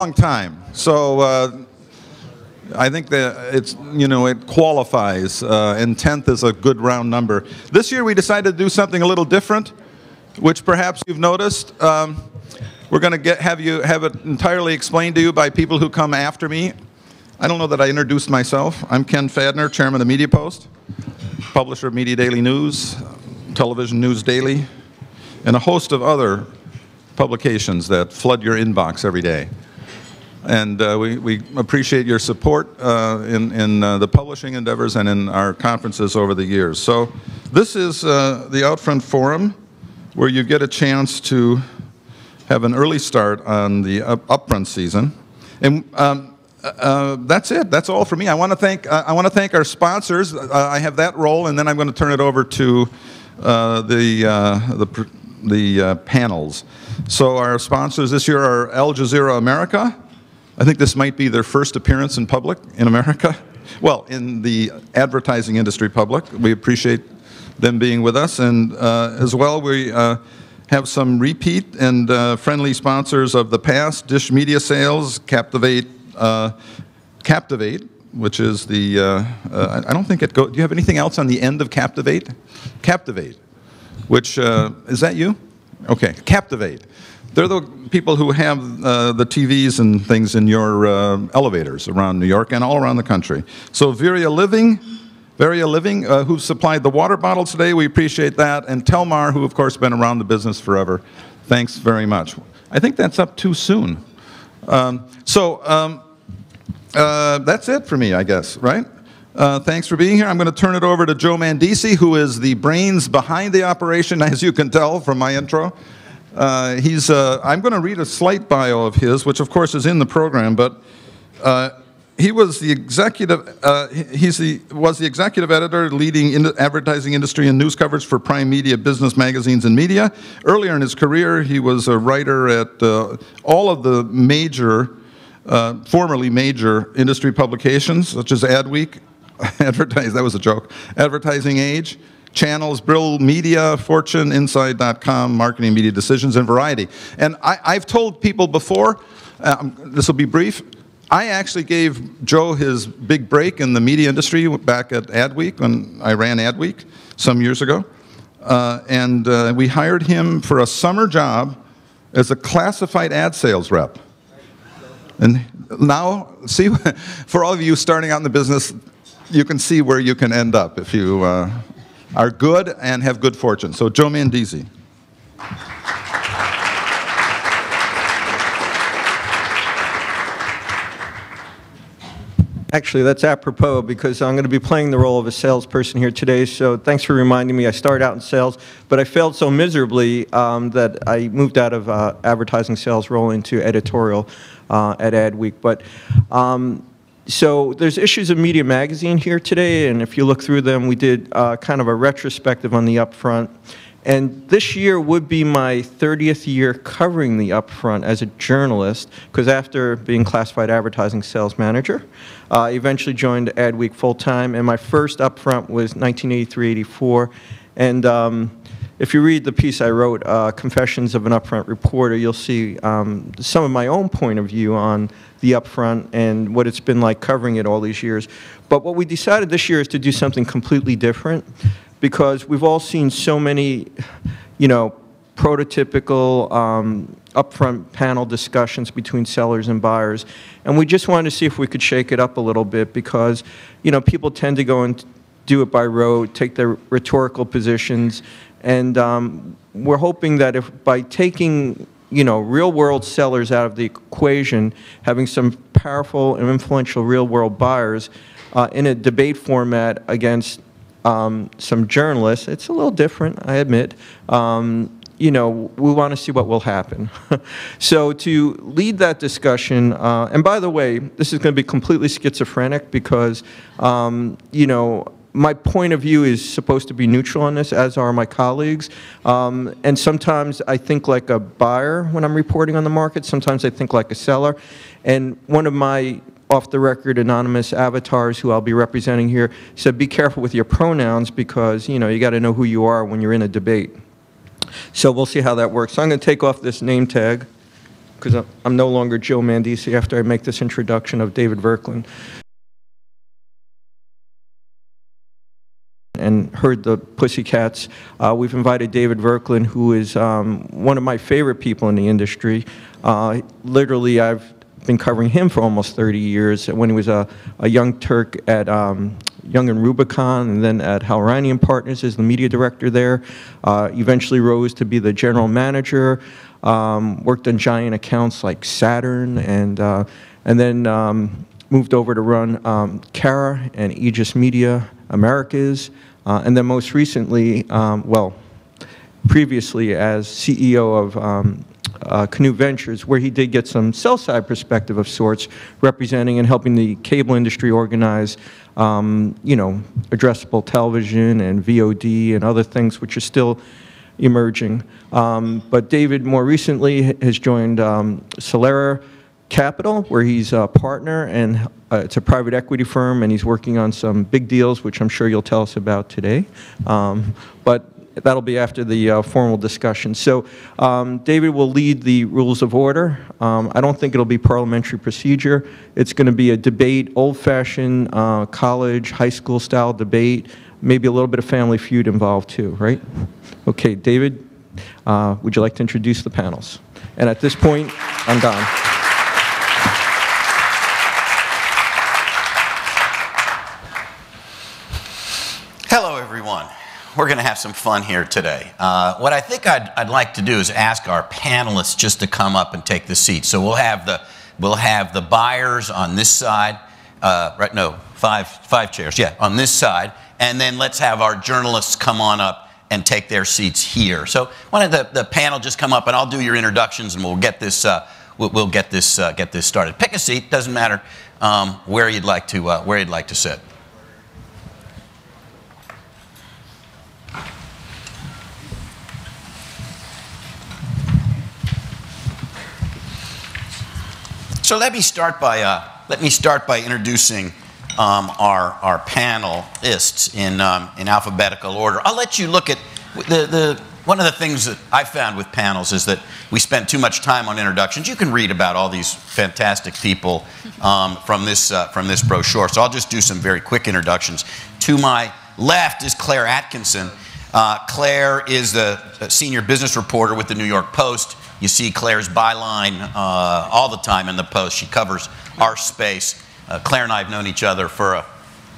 long time. So I think that it's, it qualifies, and 10th is a good round number. This year we decided to do something a little different, which perhaps you've noticed. We're going to have it entirely explained to you by people who come after me. I don't know that I introduced myself. I'm Ken Fadner, chairman of MediaPost, publisher of Media Daily News, Television News Daily, and a host of other publications that flood your inbox every day. And we appreciate your support in the publishing endeavors and in our conferences over the years. So this is the Outfront Forum, where you get a chance to have an early start on the Upfront season. And that's it. That's all for me. I want to thank our sponsors. I have that role, and then I'm going to turn it over to the panels. So our sponsors this year are Al Jazeera America. I think this might be their first appearance in public in America. Well, in the advertising industry public. We appreciate them being with us. And as well, we have some repeat and friendly sponsors of the past: Dish Media Sales, Captivate, which is the, I don't think it goes, do you have anything else on the end of Captivate? Captivate, which, is that you? Okay, Captivate. They're the people who have the TVs and things in your elevators around New York and all around the country. So Varia Living, who supplied the water bottles today, we appreciate that. And Telmar, who of course been around the business forever. Thanks very much. I think that's up too soon. That's it for me, I guess, right? Thanks for being here. I'm going to turn it over to Joe Mandisi, who is the brains behind the operation, as you can tell from my intro. I'm going to read a slight bio of his, which of course is in the program, but he was the executive. Was the executive editor leading in the advertising industry and news coverage for Prime Media business magazines and media. Earlier in his career, he was a writer at all of the major, formerly major industry publications, such as Adweek, that was a joke, Advertising Age, Channels, Brill Media, Fortune, Inside.com, Marketing, Media Decisions, and Variety. And I've told people before, this will be brief, I actually gave Joe his big break in the media industry back at Adweek, when I ran Adweek some years ago. We hired him for a summer job as a classified ad sales rep. And now, see, for all of you starting out in the business, you can see where you can end up if you are good and have good fortune. So Joe Mandisi. Actually, that's apropos because I'm going to be playing the role of a salesperson here today, so thanks for reminding me. I started out in sales, but I failed so miserably that I moved out of advertising sales role into editorial at Adweek. But so there's issues of Media Magazine here today, and if you look through them, we did kind of a retrospective on the Upfront. And this year would be my 30th year covering the Upfront as a journalist, because after being classified advertising sales manager, I eventually joined Adweek full-time, and my first Upfront was 1983-84. And if you read the piece I wrote, Confessions of an Upfront Reporter, you'll see some of my own point of view on the Upfront and what it's been like covering it all these years. But what we decided this year is to do something completely different, because we've all seen so many, prototypical upfront panel discussions between sellers and buyers, and we just wanted to see if we could shake it up a little bit, because, people tend to go and do it by rote, take their rhetorical positions, and we're hoping that if by taking, real-world sellers out of the equation, having some powerful and influential real-world buyers in a debate format against some journalists, it's a little different, I admit. We want to see what will happen. So to lead that discussion, and by the way, this is going to be completely schizophrenic because, my point of view is supposed to be neutral on this, as are my colleagues. And sometimes I think like a buyer when I'm reporting on the market. Sometimes I think like a seller. And one of my off-the-record anonymous avatars who I'll be representing here said, be careful with your pronouns because, you got to know who you are when you're in a debate. So we'll see how that works. So I'm going to take off this name tag. because I'm no longer Joe Mandisi after I make this introduction of David Verklin. And heard the Pussycats. We've invited David Verklin, who is one of my favorite people in the industry. Literally, I've been covering him for almost 30 years. When he was a young Turk at Young and Rubicon, and then at Halranian Partners as the media director there. Eventually rose to be the general manager. Worked on giant accounts like Saturn, and then moved over to run Calera and Aegis Media Americas, and then most recently, previously as CEO of Canoe Ventures, where he did get some sell-side perspective of sorts, representing and helping the cable industry organize, addressable television and VOD and other things which are still emerging. But David more recently has joined Calera Capital, where he's a partner, and it's a private equity firm, and he's working on some big deals, which I'm sure you'll tell us about today. But that'll be after the formal discussion. So David will lead the rules of order. I don't think it'll be parliamentary procedure. It's going to be a debate, old-fashioned college, high school style debate, maybe a little bit of Family Feud involved too, right? Okay, David, would you like to introduce the panels? And at this point, I'm done. Hello, everyone. We're going to have some fun here today. What I think I'd like to do is ask our panelists just to come up and take the seat. So we'll have the buyers on this side, five chairs, yeah, on this side, and then let's have our journalists come on up and take their seats here. So why don't the panel just come up, and I'll do your introductions, and we'll get this get this started. Pick a seat. Doesn't matter where you'd like to sit. So let me start by introducing our panelists in alphabetical order. I'll let you look at one of the things that I found with panels is that we spend too much time on introductions. You can read about all these fantastic people from this brochure. So I'll just do some very quick introductions. To my left is Claire Atkinson. Claire is the senior business reporter with the New York Post. You see Claire's byline all the time in the Post. She covers our space. Claire and I have known each other for a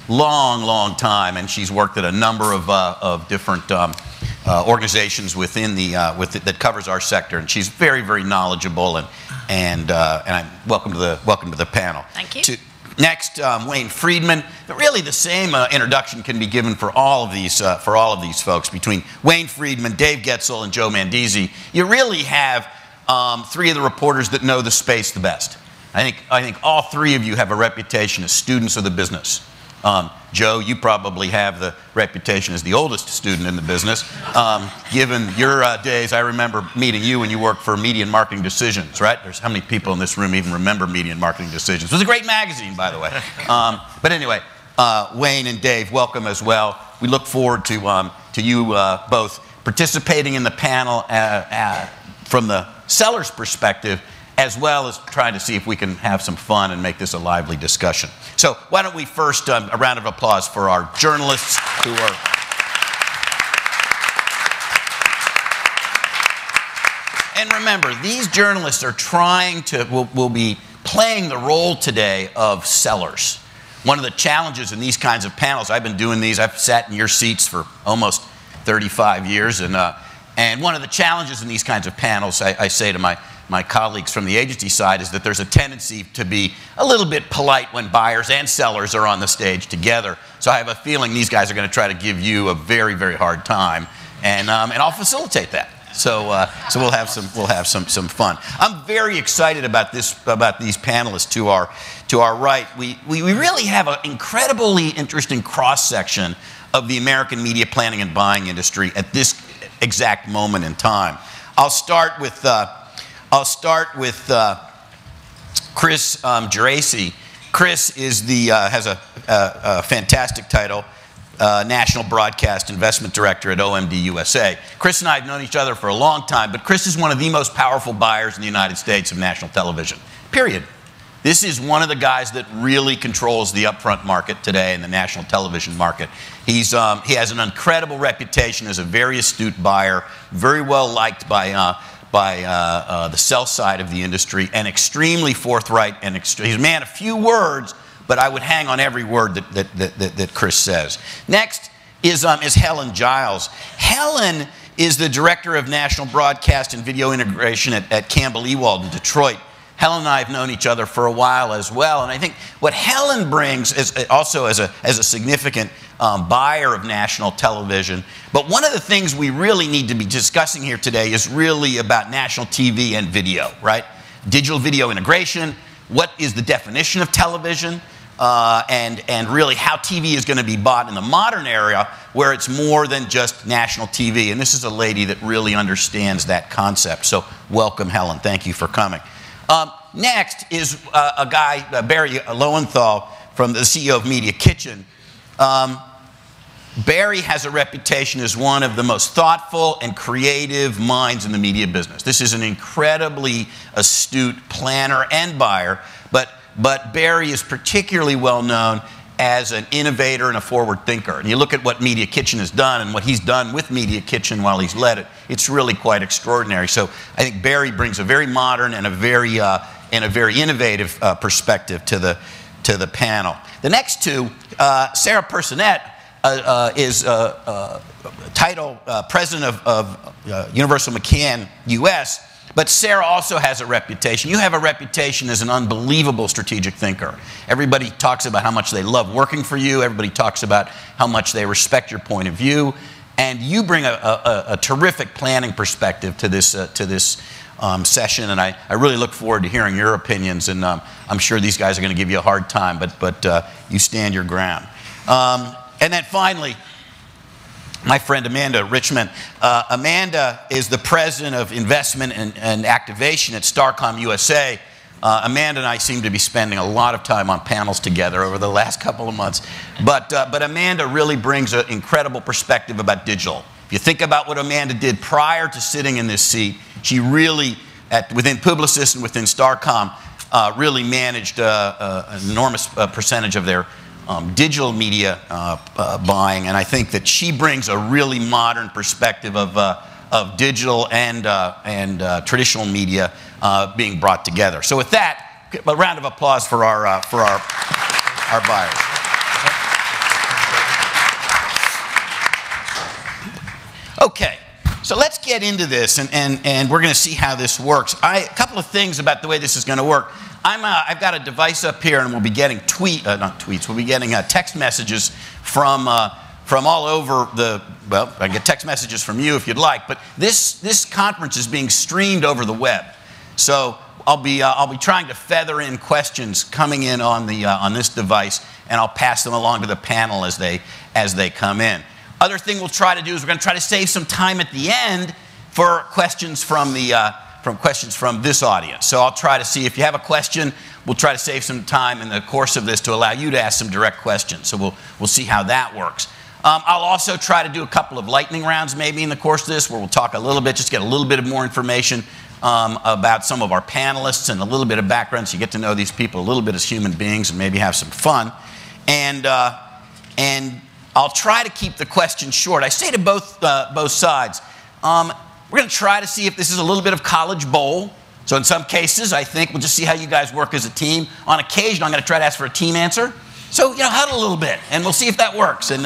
long, long time, and she's worked at a number of different organizations within that covers our sector. And she's very, very knowledgeable. And I'm welcome to the panel. Thank you. Next, Wayne Friedman. Really, the same introduction can be given for all of these folks. Between Wayne Friedman, Dave Getzel, and Joe Mandisi, you really have three of the reporters that know the space the best. I think all three of you have a reputation as students of the business. Joe, you probably have the reputation as the oldest student in the business. Given your days, I remember meeting you when you worked for Media and Marketing Decisions, right? There's how many people in this room even remember Media and Marketing Decisions? It was a great magazine, by the way. But anyway, Wayne and Dave, welcome as well. We look forward to you both participating in the panel from the seller's perspective, as well as trying to see if we can have some fun and make this a lively discussion. So why don't we first, a round of applause for our journalists who are... And remember, these journalists are will be playing the role today of sellers. One of the challenges in these kinds of panels, I've been doing these, I've sat in your seats for almost 35 years, and one of the challenges in these kinds of panels, I say to my colleagues from the agency side, is that there's a tendency to be a little bit polite when buyers and sellers are on the stage together. So I have a feeling these guys are going to try to give you a very, very hard time, and I'll facilitate that. So we'll have some fun. I'm very excited about these panelists to our right. We really have an incredibly interesting cross section of the American media planning and buying industry at this exact moment in time. I'll start with Chris Geraci. Chris is has a fantastic title, National Broadcast Investment Director at OMD USA. Chris and I have known each other for a long time, but Chris is one of the most powerful buyers in the United States of national television, period. This is one of the guys that really controls the upfront market today in the national television market. He has an incredible reputation as a very astute buyer, very well liked by the sell side of the industry, and extremely forthright. And he's a man of few words, but I would hang on every word that Chris says. Next is Helen Giles. Helen is the Director of National Broadcast and Video Integration at Campbell Ewald in Detroit. Helen and I have known each other for a while as well, and I think what Helen brings is also as a significant buyer of national television. But one of the things we really need to be discussing here today is really about national TV and video, right? Digital video integration, what is the definition of television, and really how TV is going to be bought in the modern era where it's more than just national TV. And this is a lady that really understands that concept. So welcome, Helen. Thank you for coming. Next is a guy, Barry Lowenthal, from the CEO of Media Kitchen. Barry has a reputation as one of the most thoughtful and creative minds in the media business. This is an incredibly astute planner and buyer, but Barry is particularly well known as an innovator and a forward thinker. And you look at what Media Kitchen has done and what he's done with Media Kitchen while he's led it, it's really quite extraordinary. So I think Barry brings a very modern and a very innovative perspective to the panel. The next two, Sarah Personette is title president of Universal McCann US. But Sarah also has a reputation. You have a reputation as an unbelievable strategic thinker. Everybody talks about how much they love working for you. Everybody talks about how much they respect your point of view. And you bring a terrific planning perspective to this session. And I really look forward to hearing your opinions. And I'm sure these guys are going to give you a hard time, but you stand your ground. And then finally, my friend Amanda Richman. Amanda is the president of investment and activation at Starcom USA. Amanda and I seem to be spending a lot of time on panels together over the last couple of months. But Amanda really brings an incredible perspective about digital. If you think about what Amanda did prior to sitting in this seat, she really, within Publicis and within Starcom, really managed an enormous percentage of their digital media buying, and I think that she brings a really modern perspective of digital and traditional media being brought together. So with that, a round of applause for our buyers. Okay, so let's get into this, and we're going to see how this works. A couple of things about the way this is going to work. I've got a device up here, and we'll be getting we'll be getting text messages from all over the, well, I get text messages from you if you'd like, but this conference is being streamed over the web. So I'll be trying to feather in questions coming in on this device, and I'll pass them along to the panel as they come in. Other thing we'll try to do is we're going to try to save some time at the end for questions from this audience. So I'll try to see if you have a question. We'll try to save some time in the course of this to allow you to ask some direct questions. So we'll see how that works. I'll also try to do a couple of lightning rounds maybe in the course of this, where we'll talk a little bit, just get a little bit of more information about some of our panelists and a little bit of background, so you get to know these people a little bit as human beings and maybe have some fun. And I'll try to keep the questions short. I say to both sides, we're going to try to see if this is a little bit of college bowl. So in some cases, I think we'll just see how you guys work as a team. On occasion, I'm going to try to ask for a team answer. So, huddle a little bit, and we'll see if that works, and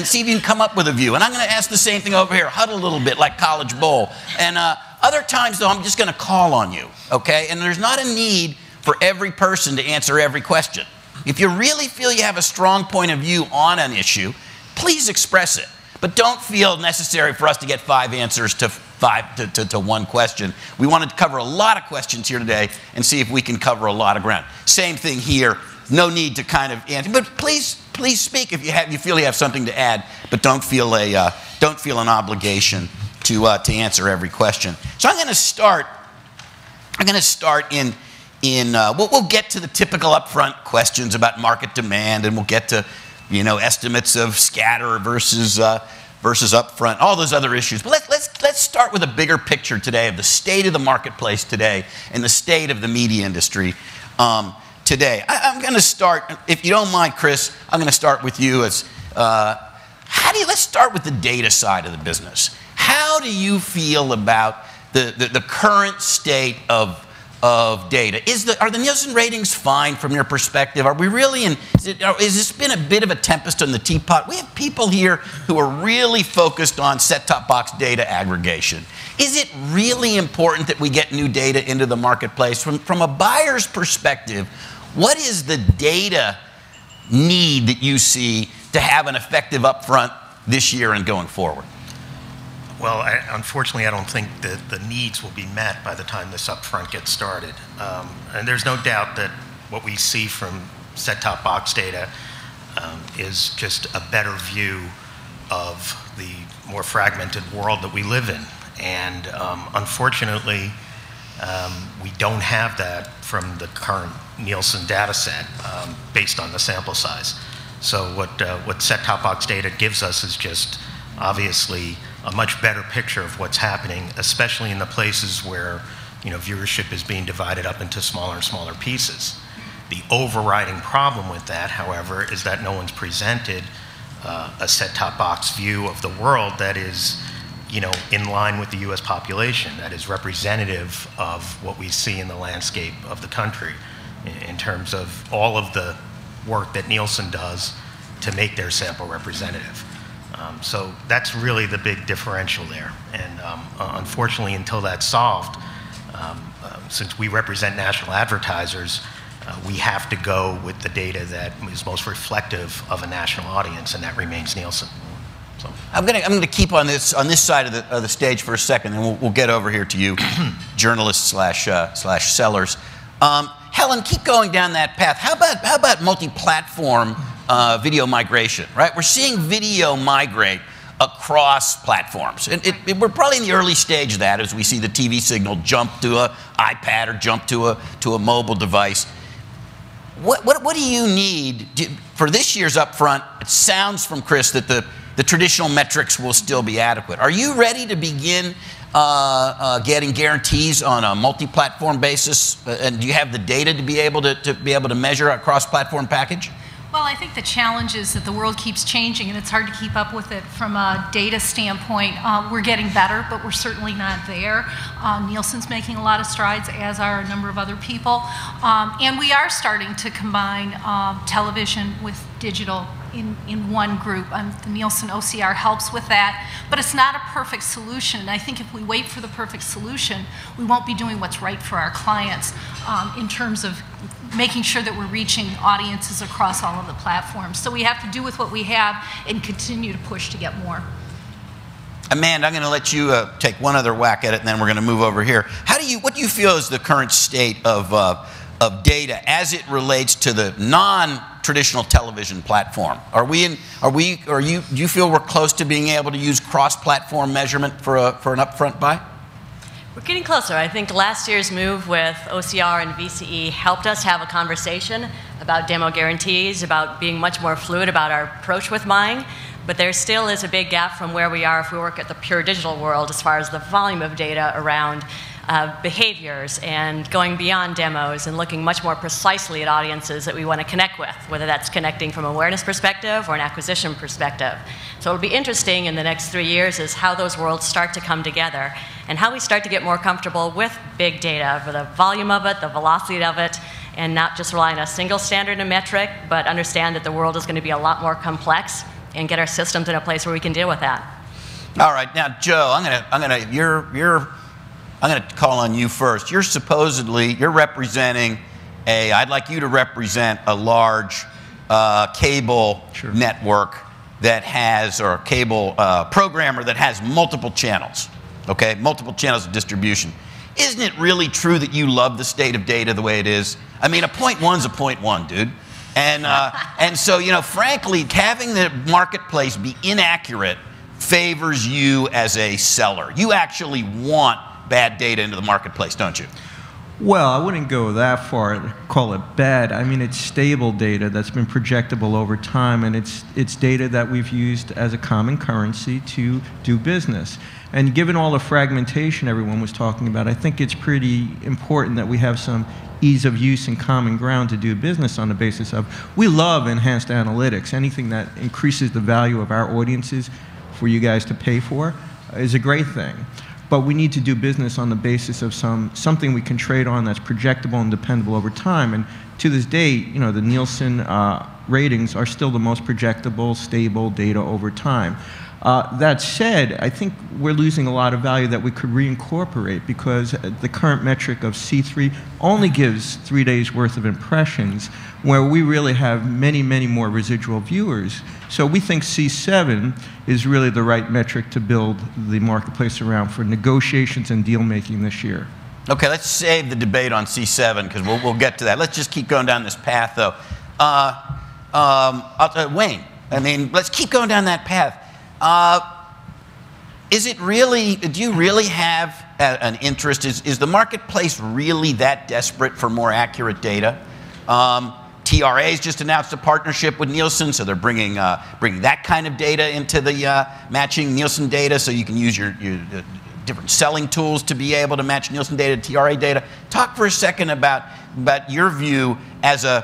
see if you can come up with a view. And I'm going to ask the same thing over here. Huddle a little bit like college bowl. And other times, though, I'm just going to call on you, okay? And there's not a need for every person to answer every question. If you really feel you have a strong point of view on an issue, please express it. But don't feel necessary for us to get 5 answers to one question. We want to cover a lot of questions here today and see if we can cover a lot of ground. Same thing here. No need to kind of answer, but please speak if you feel you have something to add. But don't feel an obligation to answer every question. So I'm going to start. We'll get to the typical upfront questions about market demand, and we'll get to estimates of scatter versus upfront, all those other issues. But let's start with a bigger picture today of the state of the marketplace today and the state of the media industry today. I'm going to start, if you don't mind, Chris, I'm going to start with you. Let's start with the data side of the business. How do you feel about the current state of data? Are the Nielsen ratings fine from your perspective? Are we really has this been a bit of a tempest in the teapot? We have people here who are really focused on set-top box data aggregation. Is it really important that we get new data into the marketplace? From a buyer's perspective, what is the data need that you see to have an effective upfront this year and going forward? Well, unfortunately, I don't think that the needs will be met by the time this upfront gets started. And there's no doubt that what we see from set-top box data is just a better view of the more fragmented world that we live in. And unfortunately, we don't have that from the current Nielsen data set based on the sample size. So what set-top box data gives us is just obviously a much better picture of what's happening, especially in the places where viewership is being divided up into smaller and smaller pieces. The overriding problem with that, however, is that no one's presented a set-top box view of the world that is in line with the U.S. population, that is representative of what we see in the landscape of the country in terms of all of the work that Nielsen does to make their sample representative. So that's really the big differential there. And unfortunately, until that's solved, since we represent national advertisers, we have to go with the data that is most reflective of a national audience, and that remains Nielsen. So I'm going to keep on this side of the stage for a second, and we'll get over here to you, journalists slash sellers. Helen, keep going down that path. How about multi-platform video migration, right? We're seeing video migrate across platforms. And we're probably in the early stage of that as we see the TV signal jump to an iPad or jump to a mobile device. What do you need for this year's upfront? It sounds from Chris that the traditional metrics will still be adequate. Are you ready to begin getting guarantees on a multi-platform basis? And do you have the data to be able to measure a cross-platform package? Well, I think the challenge is that the world keeps changing and it's hard to keep up with it from a data standpoint. We're getting better, but we're certainly not there. Nielsen's making a lot of strides, as are a number of other people. And we are starting to combine television with digital in one group. The Nielsen OCR helps with that, but it's not a perfect solution. And I think if we wait for the perfect solution, we won't be doing what's right for our clients in terms of making sure that we're reaching audiences across all of the platforms. So we have to do with what we have and continue to push to get more. Amanda, I'm going to let you take one other whack at it, and then we're going to move over here. What do you feel is the current state of data as it relates to the non-traditional television platform? Do you feel we're close to being able to use cross-platform measurement for an upfront buy? We're getting closer. I think last year's move with OCR and VCE helped us have a conversation about demo guarantees, about being much more fluid about our approach with buying. But there still is a big gap from where we are if we work at the pure digital world as far as the volume of data around behaviors and going beyond demos and looking much more precisely at audiences that we want to connect with, whether that's connecting from an awareness perspective or an acquisition perspective. So it'll be interesting in the next 3 years is how those worlds start to come together and how we start to get more comfortable with big data, for the volume of it, the velocity of it, and not just rely on a single standard and metric, but understand that the world is going to be a lot more complex and get our systems in a place where we can deal with that. All right, now Joe, I'm gonna call on you first. You're representing I'd like you to represent a large cable network that has, or a cable programmer that has multiple channels, okay? Multiple channels of distribution. Isn't it really true that you love the state of data the way it is? I mean, a point one's a point one, dude. And so, frankly, having the marketplace be inaccurate favors you as a seller. You actually want bad data into the marketplace, don't you? Well, I wouldn't go that far to call it bad. I mean, it's stable data that's been projectable over time, and it's data that we've used as a common currency to do business. And given all the fragmentation everyone was talking about, I think it's pretty important that we have some ease of use and common ground to do business on the basis of, we love enhanced analytics. Anything that increases the value of our audiences for you guys to pay for is a great thing. But we need to do business on the basis of something we can trade on that's projectable and dependable over time. And to this date, you know, the Nielsen ratings are still the most projectable, stable data over time. That said, I think we're losing a lot of value that we could reincorporate, because the current metric of C3 only gives 3 days worth of impressions, where we really have many, many more residual viewers. So we think C7 is really the right metric to build the marketplace around for negotiations and deal making this year. Okay, let's save the debate on C7, because we'll get to that. Let's just keep going down this path, though. Wayne, I mean, let's keep going down that path. Is it really, do you really have an interest? Is the marketplace really that desperate for more accurate data? TRA's just announced a partnership with Nielsen, so they're bringing that kind of data into the matching Nielsen data, so you can use your different selling tools to be able to match Nielsen data to TRA data. Talk for a second about your view as a.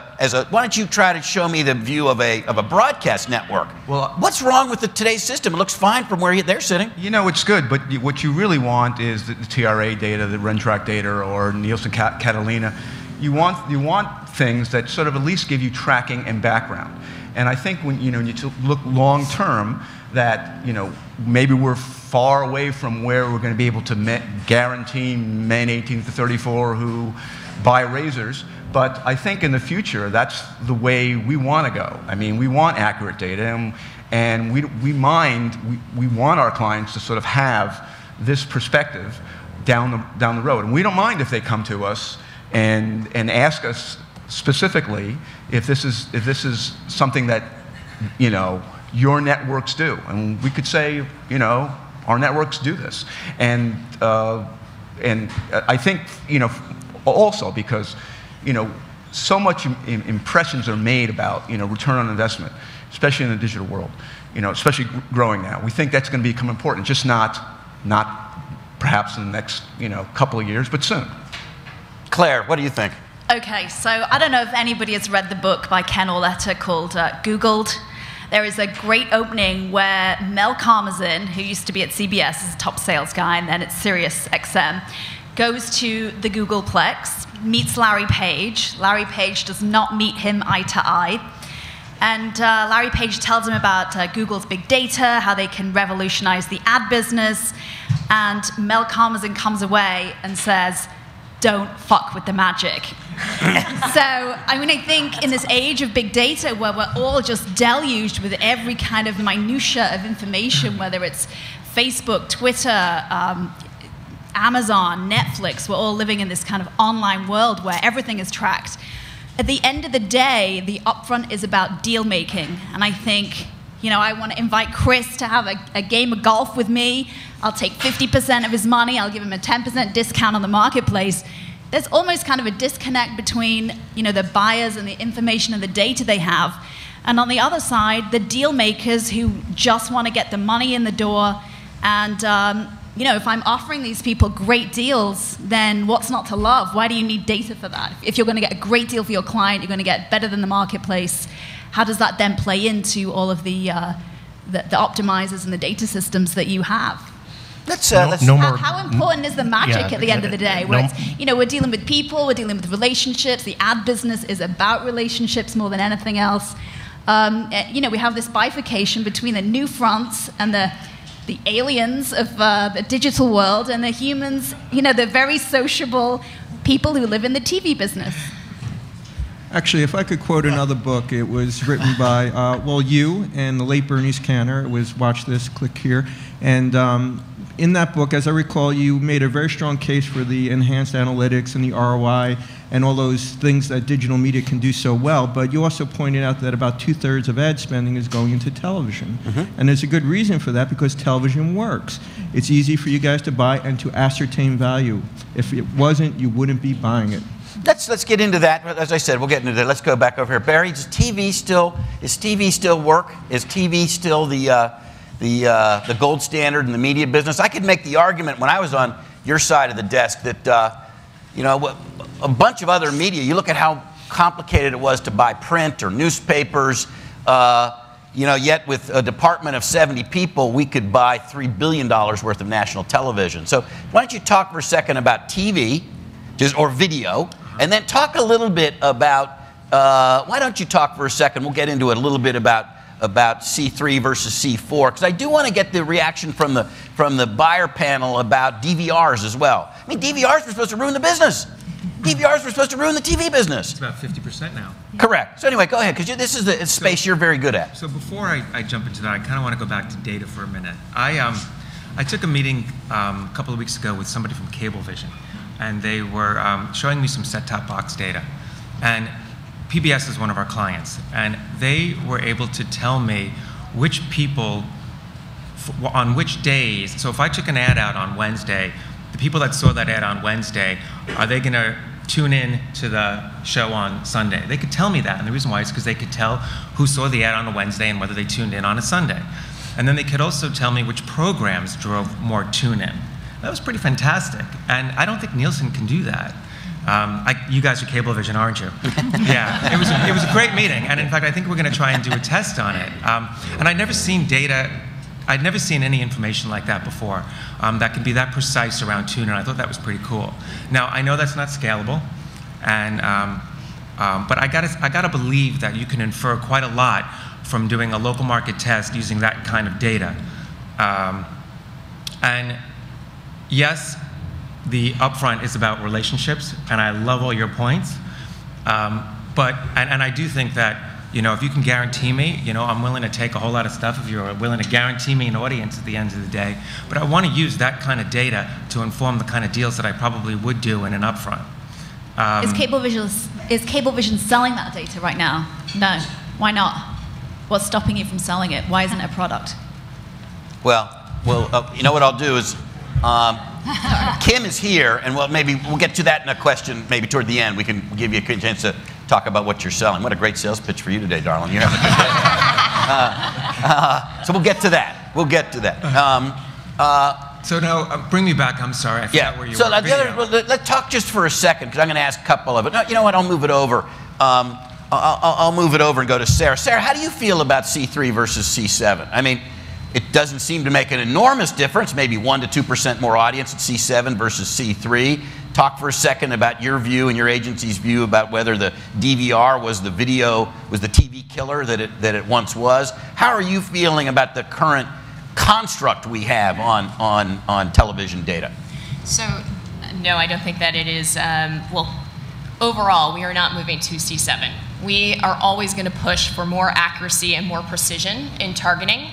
Why don't you try to show me the view of a broadcast network? Well, what's wrong with today's system? It looks fine from where they're sitting. You know, it's good, but what you really want is the TRA data, the RenTrack data, or Nielsen Catalina. You want things that sort of at least give you tracking and background. And I think when you look long term, that maybe we're far away from where we're going to be able to guarantee men 18 to 34 who buy razors. But I think in the future, that's the way we want to go. I mean, we want accurate data, and we want our clients to sort of have this perspective down the road. And we don't mind if they come to us and ask us specifically if this is something that your networks do, and we could say our networks do this, and I think also because so much impressions are made about return on investment, especially in the digital world, especially growing now. We think that's going to become important, just not perhaps in the next couple of years, but soon. Claire, what do you think? Okay, so I don't know if anybody has read the book by Ken Auletta called Googled. There is a great opening where Mel Karmazin, who used to be at CBS as a top sales guy and then at Sirius XM, goes to the Googleplex, meets Larry Page. Larry Page does not meet him eye to eye. And Larry Page tells him about Google's big data, how they can revolutionize the ad business. And Mel Karmazin comes away and says, "Don't fuck with the magic." So, I mean, I think in this age of big data where we're all just deluged with every kind of minutia of information, whether it's Facebook, Twitter, Amazon, Netflix, we're all living in this kind of online world where everything is tracked. At the end of the day, the upfront is about deal making. And I think, I want to invite Chris to have a game of golf with me. I'll take 50% of his money. I'll give him a 10% discount on the marketplace. There's almost kind of a disconnect between, the buyers and the information and the data they have. And on the other side, the deal makers who just want to get the money in the door. And, if I'm offering these people great deals, then what's not to love? Why do you need data for that? If you're going to get a great deal for your client, you're going to get better than the marketplace. How does that then play into all of the optimizers and the data systems that you have? How important is the magic at the end of the day? Where we're dealing with people, we're dealing with relationships. The ad business is about relationships more than anything else. We have this bifurcation between the new fronts and the aliens of the digital world, and the humans, the very sociable people who live in the TV business. Actually, if I could quote another book, it was written by, you and the late Bernice Canner. It was Watch This, Click Here. And In that book, as I recall, you made a very strong case for the enhanced analytics and the ROI and all those things that digital media can do so well, but you also pointed out that about 2/3 of ad spending is going into television. And there's a good reason for that, because television works. It's easy for you guys to buy and to ascertain value. If it wasn't, you wouldn't be buying it. Let's get into that. As I said, we'll get into that. Let's go back over here. Barry, is TV still work? Is TV still the gold standard in the media business? I could make the argument when I was on your side of the desk that you know, a bunch of other media, you look at how complicated it was to buy print or newspapers, you know, yet with a department of 70 people, we could buy $3 billion worth of national television. So why don't you talk for a second about TV or video, and then talk a little bit about, why don't you talk for a second, we'll get into it a little bit about C3 versus C4, because I do want to get the reaction from the buyer panel about DVRs as well. I mean, DVRs were supposed to ruin the business. DVRs were supposed to ruin the TV business. It's about 50% now. Correct. So anyway, go ahead, because this is the space you're very good at. So before I jump into that, I kind of want to go back to data for a minute. I took a meeting a couple of weeks ago with somebody from Cablevision, and they were showing me some set-top box data. And PBS is one of our clients, and they were able to tell me which people, on which days, so if I took an ad out on Wednesday, the people that saw that ad on Wednesday, are they going to tune in to the show on Sunday? They could tell me that, and the reason why is because they could tell who saw the ad on a Wednesday and whether they tuned in on a Sunday. And then they could also tell me which programs drove more tune-in. That was pretty fantastic, and I don't think Nielsen can do that. You guys are Cablevision, aren't you? Yeah, it was a great meeting, and in fact, I think we're going to try and do a test on it. And I'd never seen data, I'd never seen any information like that before that can be that precise around tune-in. I thought that was pretty cool. Now, I know that's not scalable, and but I gotta believe that you can infer quite a lot from doing a local market test using that kind of data. And yes, the upfront is about relationships, and I love all your points. But I do think that, you know, if you can guarantee me, you know, I'm willing to take a whole lot of stuff if you're willing to guarantee me an audience at the end of the day. But I want to use that kind of data to inform the kind of deals that I probably would do in an upfront. Is Cablevision selling that data right now? No. Why not? What's stopping you from selling it? Why isn't it a product? Well, you know what I'll do is, Kim is here, and maybe we'll get to that in a question maybe toward the end. We can give you a chance to talk about what you're selling. What a great sales pitch for you today, darling. You're having a good day. So we'll get to that. We'll get to that. So now, bring me back. I'm sorry, I forgot where you so were. let's talk just for a second, because I'm going to ask a couple of it. No, you know what? I'll move it over. I'll move it over and go to Sarah. Sarah, how do you feel about C3 versus C7? I mean, it doesn't seem to make an enormous difference, maybe 1% to 2% more audience at C7 versus C3. Talk for a second about your view and your agency's view about whether the DVR was the TV killer that it once was. How are you feeling about the current construct we have on television data? So, no, I don't think that it is, well, overall, we are not moving to C7. We are always going to push for more accuracy and more precision in targeting.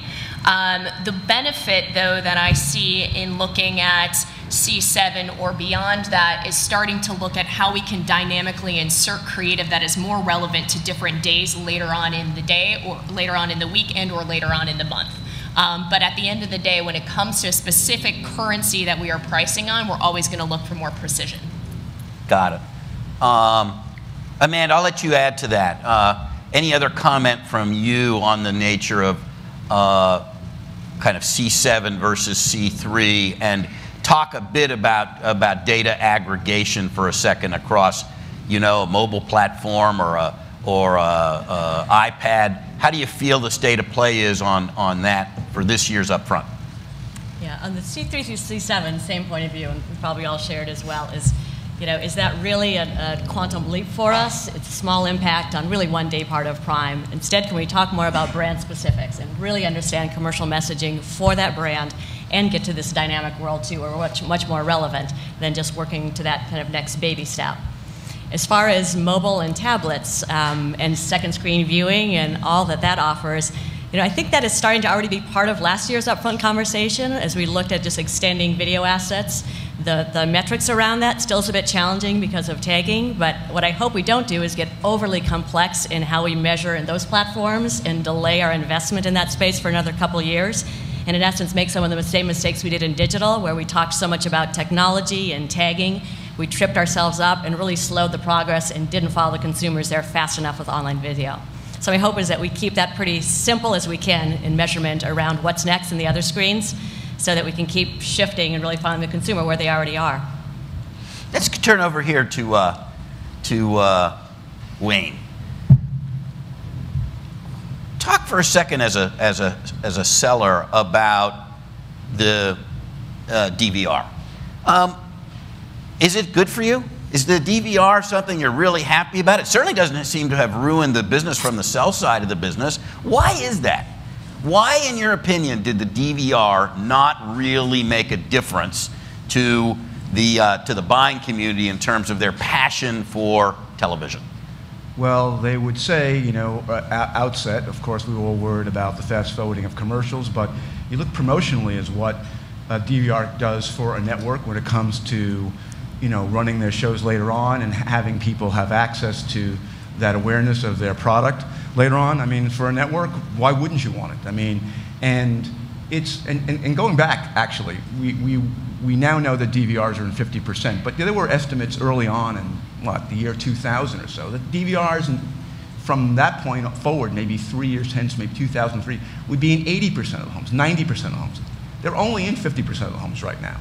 The benefit, though, that I see in looking at C7 or beyond that is starting to look at how we can dynamically insert creative that is more relevant to different days later on in the day, or later on in the week, and or later on in the month. But at the end of the day, when it comes to a specific currency that we are pricing on, we're always going to look for more precision. Got it. Amanda, I'll let you add to that. Any other comment from you on the nature of kind of C7 versus C3, and talk a bit about data aggregation for a second across, you know, a mobile platform or a iPad. How do you feel the state of play is on that for this year's upfront? Yeah, on the C3 through C7, same point of view, and we probably all shared as well, is, you know, is that really a quantum leap for us? It's a small impact on really one day part of Prime. Instead, can we talk more about brand specifics and really understand commercial messaging for that brand and get to this dynamic world too, or much more relevant than just working to that kind of next baby step. As far as mobile and tablets and second screen viewing and all that offers, I think that is starting to already be part of last year's upfront conversation as we looked at just extending video assets. The metrics around that still is a bit challenging because of tagging, but what I hope we don't do is get overly complex in how we measure in those platforms and delay our investment in that space for another couple years, and in essence make some of the same mistakes we did in digital, where we talked so much about technology and tagging. We tripped ourselves up and really slowed the progress and didn't follow the consumers there fast enough with online video. So my hope is that we keep that pretty simple as we can in measurement around what's next in the other screens, so that we can keep shifting and really find the consumer where they already are. Let's turn over here to Wayne. Talk for a second as a seller about the DVR. Is it good for you? Is the DVR something you're really happy about? It certainly doesn't seem to have ruined the business from the sell side of the business. Why is that? Why, in your opinion, did the DVR not really make a difference to the buying community in terms of their passion for television? Well, they would say, outset, of course, we were all worried about the fast forwarding of commercials, but you look promotionally as what DVR does for a network when it comes to, running their shows later on and having people have access to that awareness of their product later on. I mean, for a network, why wouldn't you want it? I mean, and it's, and going back, actually, we now know that DVRs are in 50%, but there were estimates early on in, the year 2000 or so, that DVRs, from that point forward, maybe 3 years hence, maybe 2003, would be in 80% of the homes, 90% of the homes. They're only in 50% of the homes right now.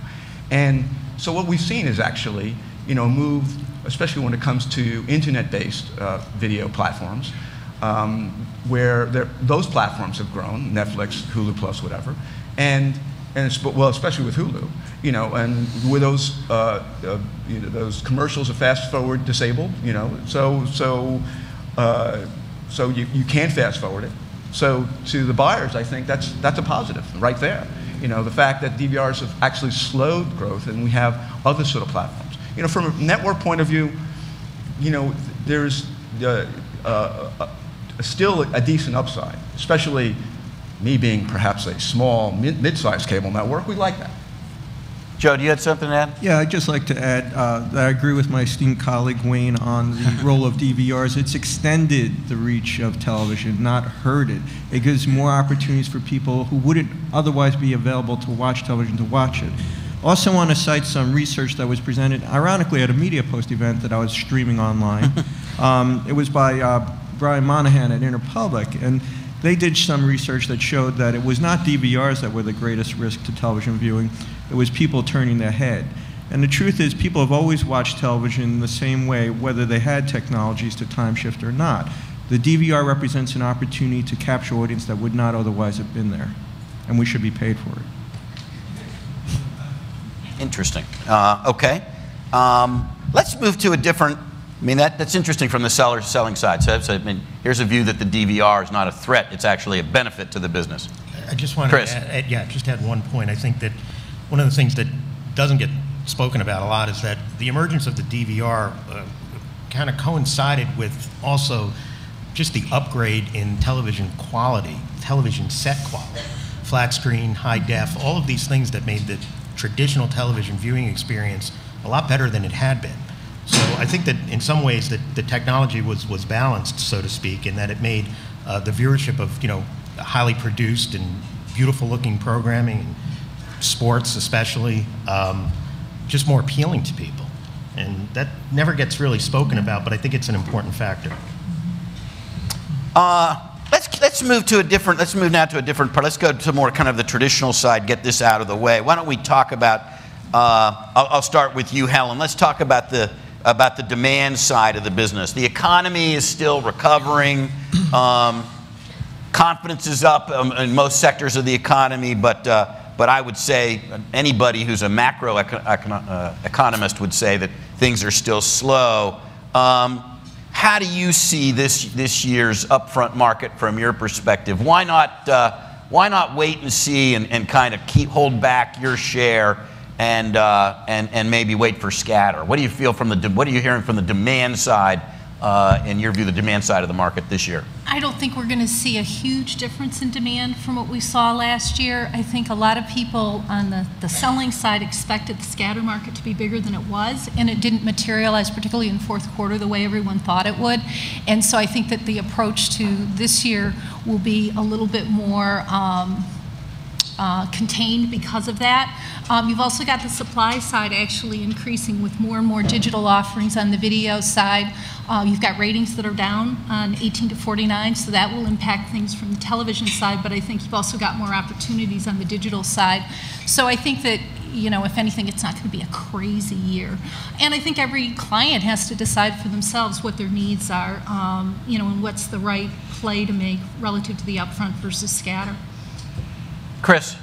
And so what we've seen is actually, move, especially when it comes to internet-based video platforms, where those platforms have grown, Netflix, Hulu Plus, whatever, and especially with Hulu, and with those those commercials are fast forward disabled, so you can't fast forward it. So to the buyers, I think that's a positive right there. The fact that DVRs have actually slowed growth, and we have other sort of platforms. From a network point of view, there's still a decent upside, especially me being perhaps a small, mid-sized cable network. We like that. Joe, do you have something to add? Yeah, I'd just like to add that I agree with my esteemed colleague Wayne on the role of DVRs. It's extended the reach of television, not hurt it. It gives more opportunities for people who wouldn't otherwise be available to watch television to watch it. Also want to cite some research that was presented, ironically, at a MediaPost event that I was streaming online. It was by Brian Monahan at Interpublic, and they did some research that showed that it was not DVRs that were the greatest risk to television viewing, it was people turning their head. And the truth is, people have always watched television the same way, whether they had technologies to time shift or not. The DVR represents an opportunity to capture audience that would not otherwise have been there, and we should be paid for it. Interesting. Okay. Let's move to a different, that's interesting from the selling side. So here's a view that the DVR is not a threat, it's actually a benefit to the business. I just want to add one point. I think that one of the things that doesn't get spoken about a lot is that the emergence of the DVR kind of coincided with also just the upgrade in television quality, television set quality, flat screen, high def, all of these things that made the traditional television viewing experience a lot better than it had been. So I think that in some ways that the technology was balanced, so to speak, in that it made the viewership of highly produced and beautiful looking programming, and sports especially, just more appealing to people. And that never gets really spoken about, but I think it's an important factor. Let's move now to a different part. Let's go to more kind of the traditional side, get this out of the way. Why don't we talk about, I'll start with you, Helen. Let's talk about the demand side of the business. The economy is still recovering. Confidence is up in most sectors of the economy, but I would say anybody who's a macro economist would say that things are still slow. How do you see this year's upfront market from your perspective? Why not wait and see and kind of hold back your share and maybe wait for scatter? What do you feel what are you hearing from the demand side in your view, the demand side of the market this year? I don't think we're going to see a huge difference in demand from what we saw last year. I think a lot of people on the selling side expected the scatter market to be bigger than it was, and it didn't materialize, particularly in fourth quarter, the way everyone thought it would. And so I think that the approach to this year will be a little bit more contained because of that. You've also got the supply side actually increasing with more and more digital offerings on the video side. You've got ratings that are down on 18 to 49, so that will impact things from the television side, but I think you've also got more opportunities on the digital side. So I think that, you know, if anything, it's not going to be a crazy year. And I think every client has to decide for themselves what their needs are, you know, and what's the right play to make relative to the upfront versus scatter. Chris,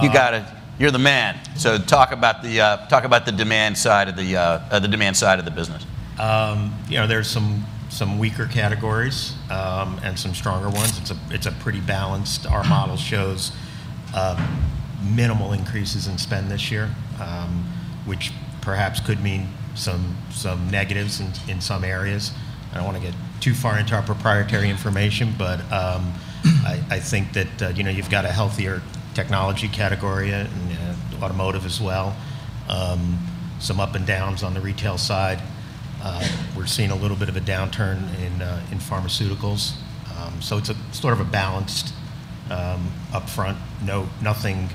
you got it. You're the man. So talk about the demand side of the business. You know, there's some weaker categories and some stronger ones. It's a pretty balanced. Our model shows minimal increases in spend this year, which perhaps could mean some negatives in some areas. I don't want to get too far into our proprietary information, but I think that you know, you've got a healthier technology category and automotive as well. Some up and downs on the retail side. We're seeing a little bit of a downturn in pharmaceuticals. So it's a sort of a balanced upfront. Nothing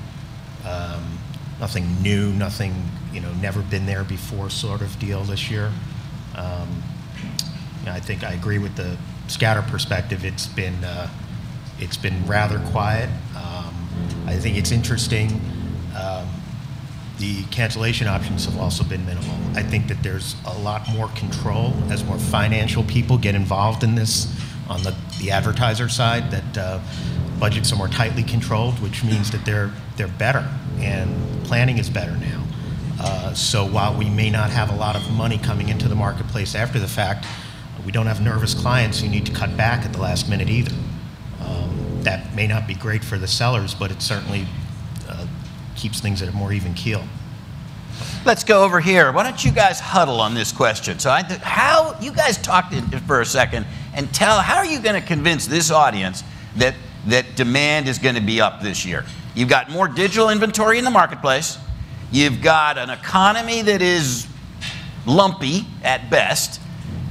new, nothing, you know, never been there before sort of deal this year. You know, I think I agree with the scatter perspective. It's been rather quiet. I think it's interesting. The cancellation options have also been minimal. I think that there's a lot more control as more financial people get involved in this on the advertiser side, that budgets are more tightly controlled, which means that they're better and planning is better now. So while we may not have a lot of money coming into the marketplace after the fact, we don't have nervous clients who need to cut back at the last minute either. That may not be great for the sellers, but it certainly keeps things at a more even keel. Let's go over here. Why don't you guys huddle on this question? So how you guys talk for a second and tell, how are you going to convince this audience that demand is going to be up this year? You've got more digital inventory in the marketplace. You've got an economy that is lumpy at best.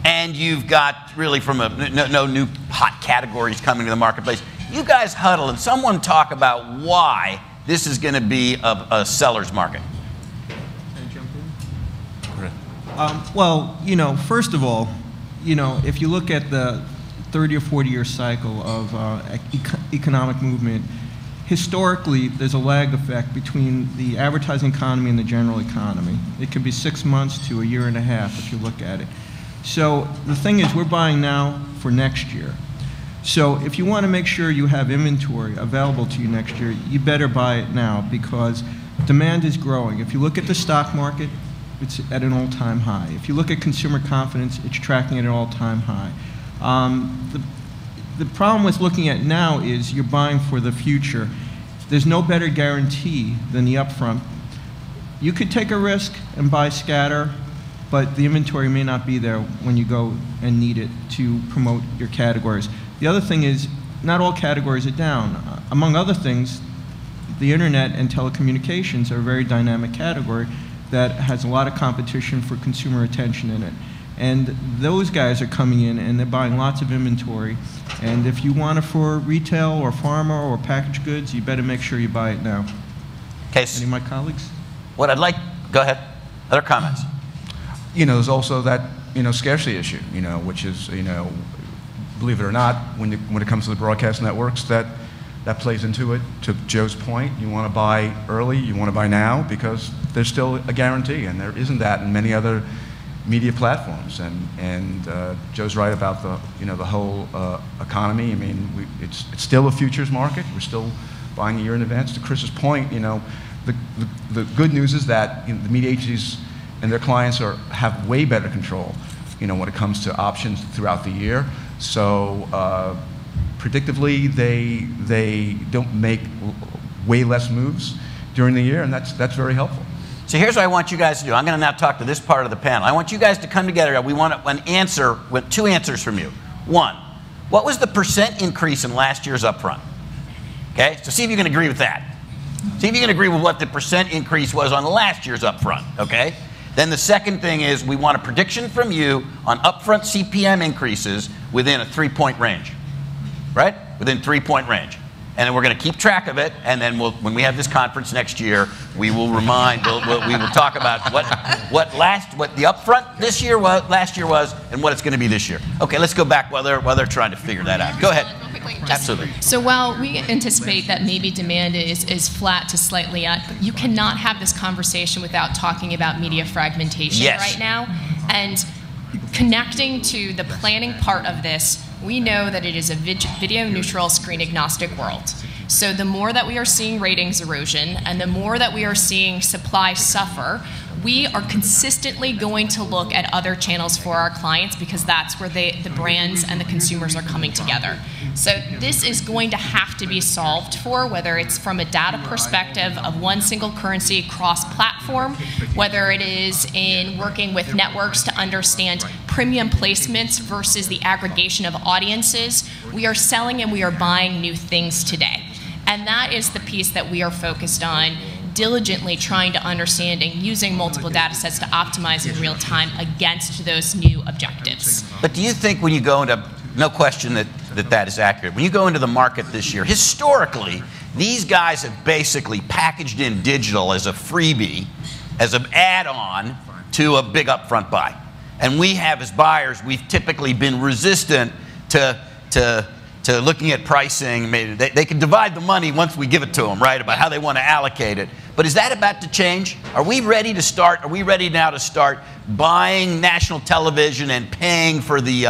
And you've got really no new hot categories coming to the marketplace. You guys huddle and someone talk about why this is going to be a seller's market. Can I jump in? Well, you know, first of all, you know, if you look at the 30 or 40 year cycle of economic movement, historically there's a lag effect between the advertising economy and the general economy. It could be 6 months to a year and a half if you look at it. So the thing is, we're buying now for next year. So if you want to make sure you have inventory available to you next year, you better buy it now, because demand is growing. If you look at the stock market, it's at an all-time high. If you look at consumer confidence, it's tracking at an all-time high. The problem with looking at now is you're buying for the future. There's no better guarantee than the upfront. You could take a risk and buy scatter, but the inventory may not be there when you go and need it to promote your categories. The other thing is, not all categories are down. Among other things, the internet and telecommunications are a very dynamic category that has a lot of competition for consumer attention in it. And those guys are coming in and they're buying lots of inventory. And if you want it for retail or pharma or packaged goods, you better make sure you buy it now. Okay. Any of my colleagues? What I'd like, go ahead. Other comments? You know, there's also that, you know, scarcity issue, you know, which is, you know, believe it or not, when it comes to the broadcast networks, that plays into it. To Joe's point, you want to buy early, you want to buy now, because there's still a guarantee, and there isn't that in many other media platforms. And Joe's right about the whole economy. I mean, it's still a futures market. We're still buying a year in advance. To Chris's point, you know, the good news is that, you know, the media agencies and their clients have way better control, you know, when it comes to options throughout the year. So predictably, they don't make way less moves during the year, and that's very helpful. So here's what I want you guys to do. I'm going to now talk to this part of the panel. I want you guys to come together. We want an answer with 2 answers from you. 1, what was the % increase in last year's upfront? Okay, so see if you can agree with that. See if you can agree with what the % increase was on last year's upfront, okay? Then the second thing is we want a prediction from you on upfront CPM increases within a 3-point range, right? Within 3-point range. And then we're going to keep track of it, and then when we have this conference next year, we will remind, we will talk about what the upfront this year was, last year was, and what it's going to be this year. Okay, let's go back while they're trying to figure that out. Go ahead. Absolutely. So while we anticipate that maybe demand is flat to slightly up, you cannot have this conversation without talking about media fragmentation right now. And connecting to the planning part of this, we know that it is a video-neutral, screen-agnostic world. So the more that we are seeing ratings erosion and the more that we are seeing supply suffer, we are consistently going to look at other channels for our clients because that's where the brands and the consumers are coming together. So this is going to have to be solved for, whether it's from a data perspective of one single currency cross-platform, whether it is in working with networks to understand premium placements versus the aggregation of audiences. We are selling and we are buying new things today. And that is the piece that we are focused on, diligently trying to understand and using multiple data sets to optimize in real time against those new objectives. But do you think when you go into, no question that is accurate, when you go into the market this year, historically, these guys have basically packaged in digital as a freebie, as an add-on to a big upfront buy. And we have, as buyers, we've typically been resistant to looking at pricing. Maybe they can divide the money once we give it to them, right, about how they want to allocate it. But is that about to change? Are we ready to start? Are we ready now to start buying national television and paying for the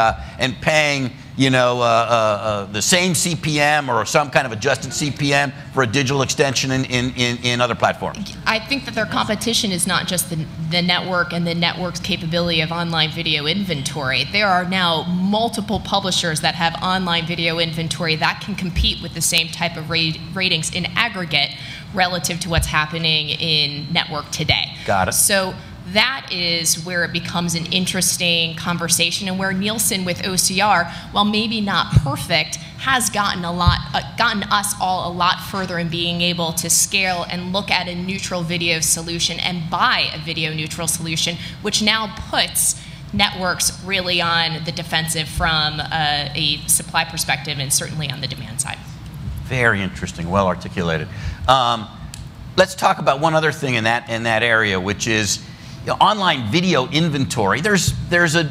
the same CPM or some kind of adjusted CPM for a digital extension in other platforms? I think that their competition is not just the network and the network's capability of online video inventory. There are now multiple publishers that have online video inventory that can compete with the same type of ratings in aggregate relative to what's happening in network today. Got it. So that is where it becomes an interesting conversation, and where Nielsen with OCR, while maybe not perfect, has gotten us all a lot further in being able to scale and look at a neutral video solution and buy a video neutral solution, which now puts networks really on the defensive from a supply perspective and certainly on the demand side. Very interesting, well articulated. Let's talk about one other thing in that area, which is online video inventory. There's a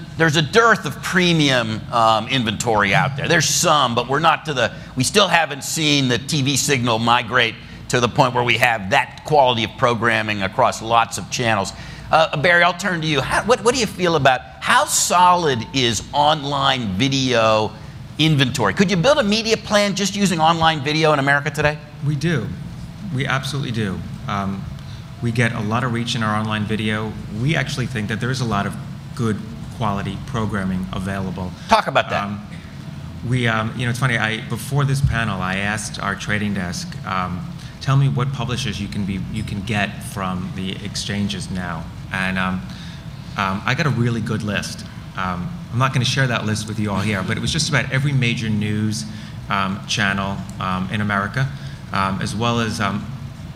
dearth of premium inventory out there. There's some, but we still haven't seen the TV signal migrate to the point where we have that quality of programming across lots of channels. Barry, I'll turn to you. What do you feel about how solid is online video inventory? Could you build a media plan just using online video in America today? We do. We absolutely do. We get a lot of reach in our online video. We actually think that there is a lot of good quality programming available. Talk about that. It's funny. Before this panel, I asked our trading desk, tell me what publishers you can get from the exchanges now, and I got a really good list. I'm not going to share that list with you all here, but it was just about every major news channel in America, as well as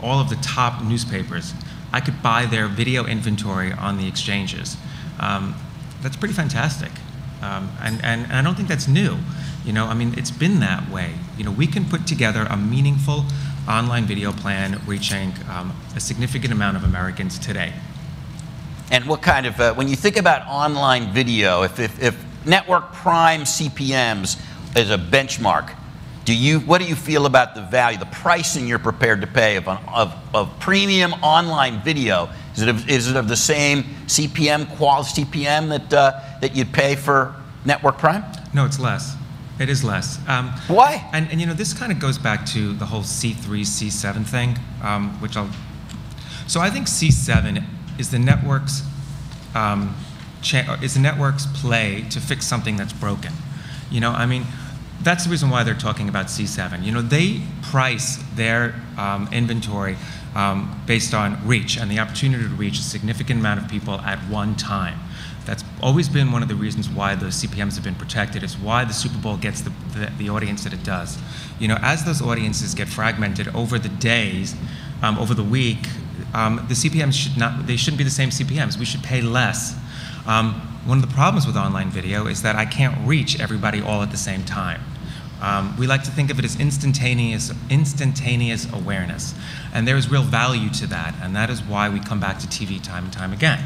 all of the top newspapers. I could buy their video inventory on the exchanges. That's pretty fantastic. And I don't think that's new. It's been that way. We can put together a meaningful online video plan reaching a significant amount of Americans today. And what kind of, when you think about online video, if network prime CPMs is a benchmark, what do you feel about the value, the pricing you're prepared to pay of premium online video? Is it of the same CPM, CPM that you'd pay for network prime? No, it's less. It is less. Why? And this kind of goes back to the whole C3, C7 thing, So I think C7 is the network's play to fix something that's broken. That's the reason why they're talking about C7. They price their inventory based on reach and the opportunity to reach a significant amount of people at one time. That's always been one of the reasons why those CPMs have been protected. It's why the Super Bowl gets the audience that it does. You know, as those audiences get fragmented over the days, over the week, the CPMs shouldn't be the same CPMs. We should pay less. One of the problems with online video is that I can't reach everybody all at the same time. We like to think of it as instantaneous awareness. And there is real value to that, and that is why we come back to TV time and time again.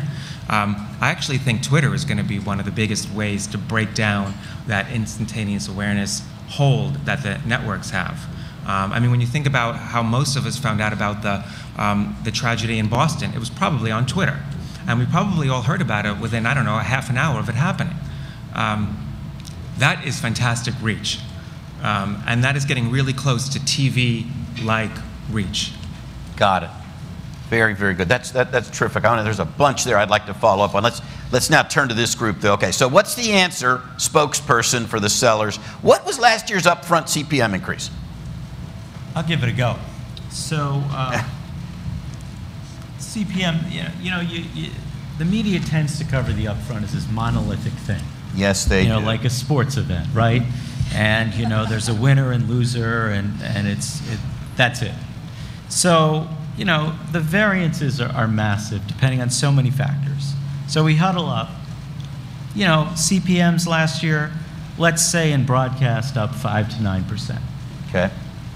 I actually think Twitter is going to be one of the biggest ways to break down that instantaneous awareness hold that the networks have. I mean, when you think about how most of us found out about the tragedy in Boston, it was probably on Twitter. And we probably all heard about it within, I don't know, a half an hour of it happening. That is fantastic reach. And that is getting really close to TV-like reach. Got it. Very, very good. That's terrific. There's a bunch there I'd like to follow up on. Let's now turn to this group, though. Okay, so what's the answer, spokesperson for the sellers? What was last year's upfront CPM increase? I'll give it a go. So, CPM, the media tends to cover the upfront as this monolithic thing. Yes, they do. Like a sports event, right? And there's a winner and loser, and that's it. So, the variances are massive, depending on so many factors. So we huddle up. CPMs last year, let's say in broadcast up 5 to 9%. Okay.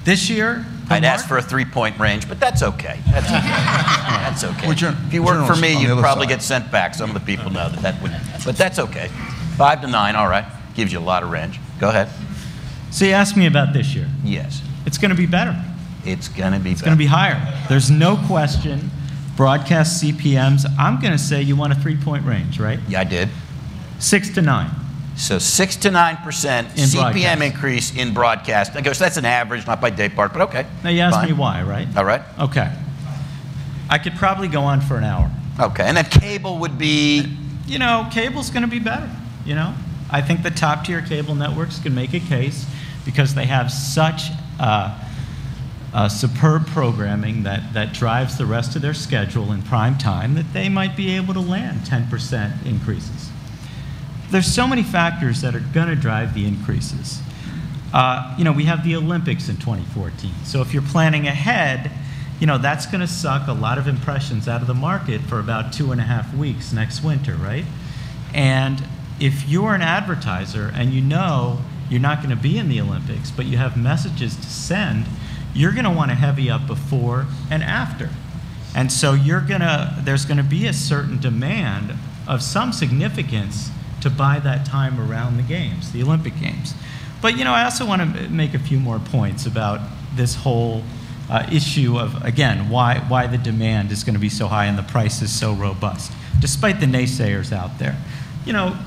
This year, I'd ask for a 3-point range, but that's okay. That's okay. That's okay. If you work for me, you'd probably get sent back. Some of the people know that would, but that's okay. 5 to 9, all right. Gives you a lot of range. Go ahead. So you asked me about this year. Yes. It's going to be better. It's going to be better. It's going to be higher. There's no question. Broadcast CPMs, I'm going to say you want a 3-point range, right? Yeah, I did. 6 to 9. So 6 to 9% CPM increase in broadcast. I guess that's an average, not by day part, but okay. Now you asked me why, right? All right. Okay. I could probably go on for an hour. Okay, and then cable would be? Cable's going to be better, I think the top tier cable networks can make a case because they have such superb programming that drives the rest of their schedule in prime time that they might be able to land 10% increases. There's so many factors that are going to drive the increases. We have the Olympics in 2014. So if you're planning ahead, that's going to suck a lot of impressions out of the market for about 2.5 weeks next winter, right? And if you're an advertiser and you're not going to be in the Olympics, but you have messages to send, you're going to want to heavy up before and after. And so there's going to be a certain demand of some significance to buy that time around the games, the Olympic Games. But I also want to make a few more points about this whole issue of, again, why the demand is going to be so high and the price is so robust, despite the naysayers out there.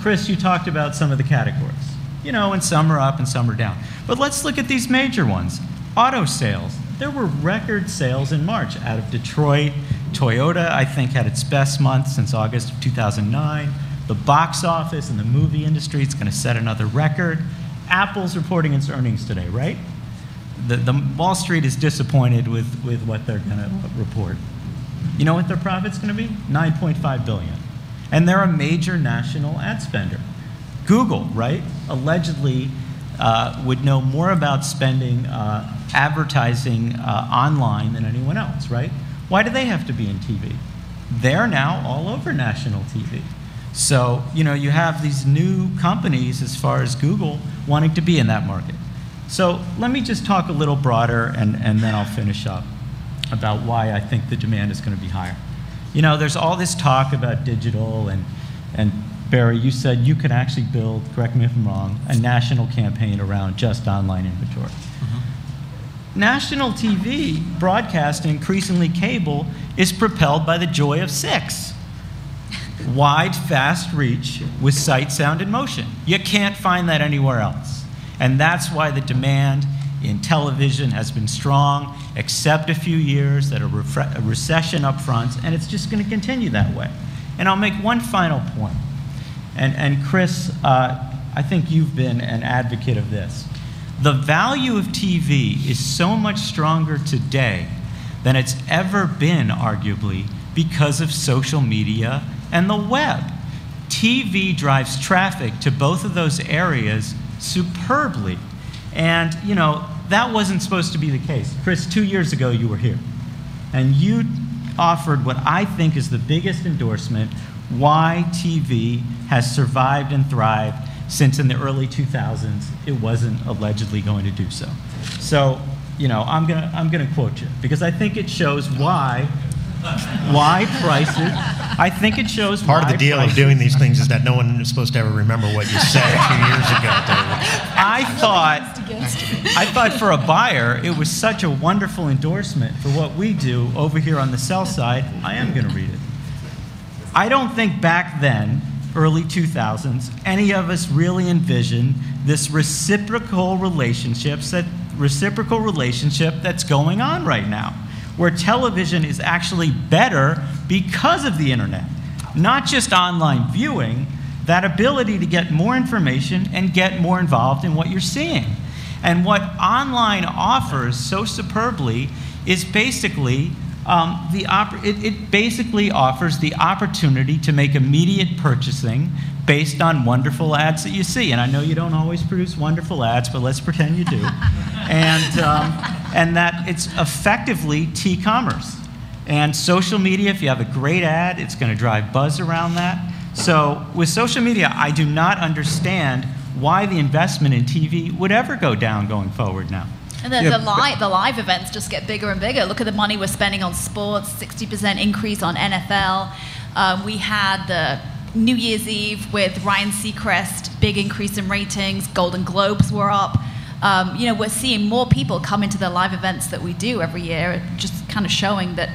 Chris, you talked about some of the categories, and some are up and some are down. But let's look at these major ones. Auto sales. There were record sales in March out of Detroit. Toyota, I think, had its best month since August of 2009. The box office and the movie industry is going to set another record. Apple's reporting its earnings today, right? The Wall Street is disappointed with what they're going to report. You know what their profit's going to be? $9.5 billion. And they're a major national ad spender. Google, right, allegedly would know more about spending advertising online than anyone else, right? Why do they have to be in TV? They're now all over national TV. So, you have these new companies, as far as Google, wanting to be in that market. So let me just talk a little broader, and then I'll finish up about why I think the demand is going to be higher. There's all this talk about digital, and Barry, you said you could actually build, correct me if I'm wrong, a national campaign around just online inventory. Mm-hmm. National TV, broadcast, and increasingly cable is propelled by the joy of 6. Wide, fast reach with sight, sound, and motion. You can't find that anywhere else. And that's why the demand in television has been strong, except a few years that a recession up front, and it's just going to continue that way. And I'll make one final point. And Chris, I think you've been an advocate of this. The value of TV is so much stronger today than it's ever been, arguably, because of social media and the web. TV drives traffic to both of those areas superbly. And, you know, that wasn't supposed to be the case. Chris, 2 years ago you were here, and you offered what I think is the biggest endorsement why TV has survived and thrived since in the early 2000s it wasn't allegedly going to do so. So, you know, I'm gonna quote you because I think it shows why prices. I think it shows part of the deal of doing these things is that no one is supposed to ever remember what you said 2 years ago, David. I thought for a buyer it was such a wonderful endorsement for what we do over here on the sell side. I am going to read it. I don't think back then, early 2000s, any of us really envisioned this reciprocal relationship that's going on right now, where television is actually better because of the internet. Not just online viewing, that ability to get more information and get more involved in what you're seeing. And what online offers so superbly is basically it basically offers the opportunity to make immediate purchasing based on wonderful ads that you see. And I know you don't always produce wonderful ads, but let's pretend you do. And that it's effectively T-commerce. And social media, if you have a great ad, it's going to drive buzz around that. So with social media, I do not understand why the investment in TV would ever go down going forward now. And then the live events just get bigger and bigger. Look at the money we're spending on sports, 60% increase on NFL. We had the New Year's Eve with Ryan Seacrest, big increase in ratings. Golden Globes were up. You know, we're seeing more people come into the live events that we do every year, just kind of showing that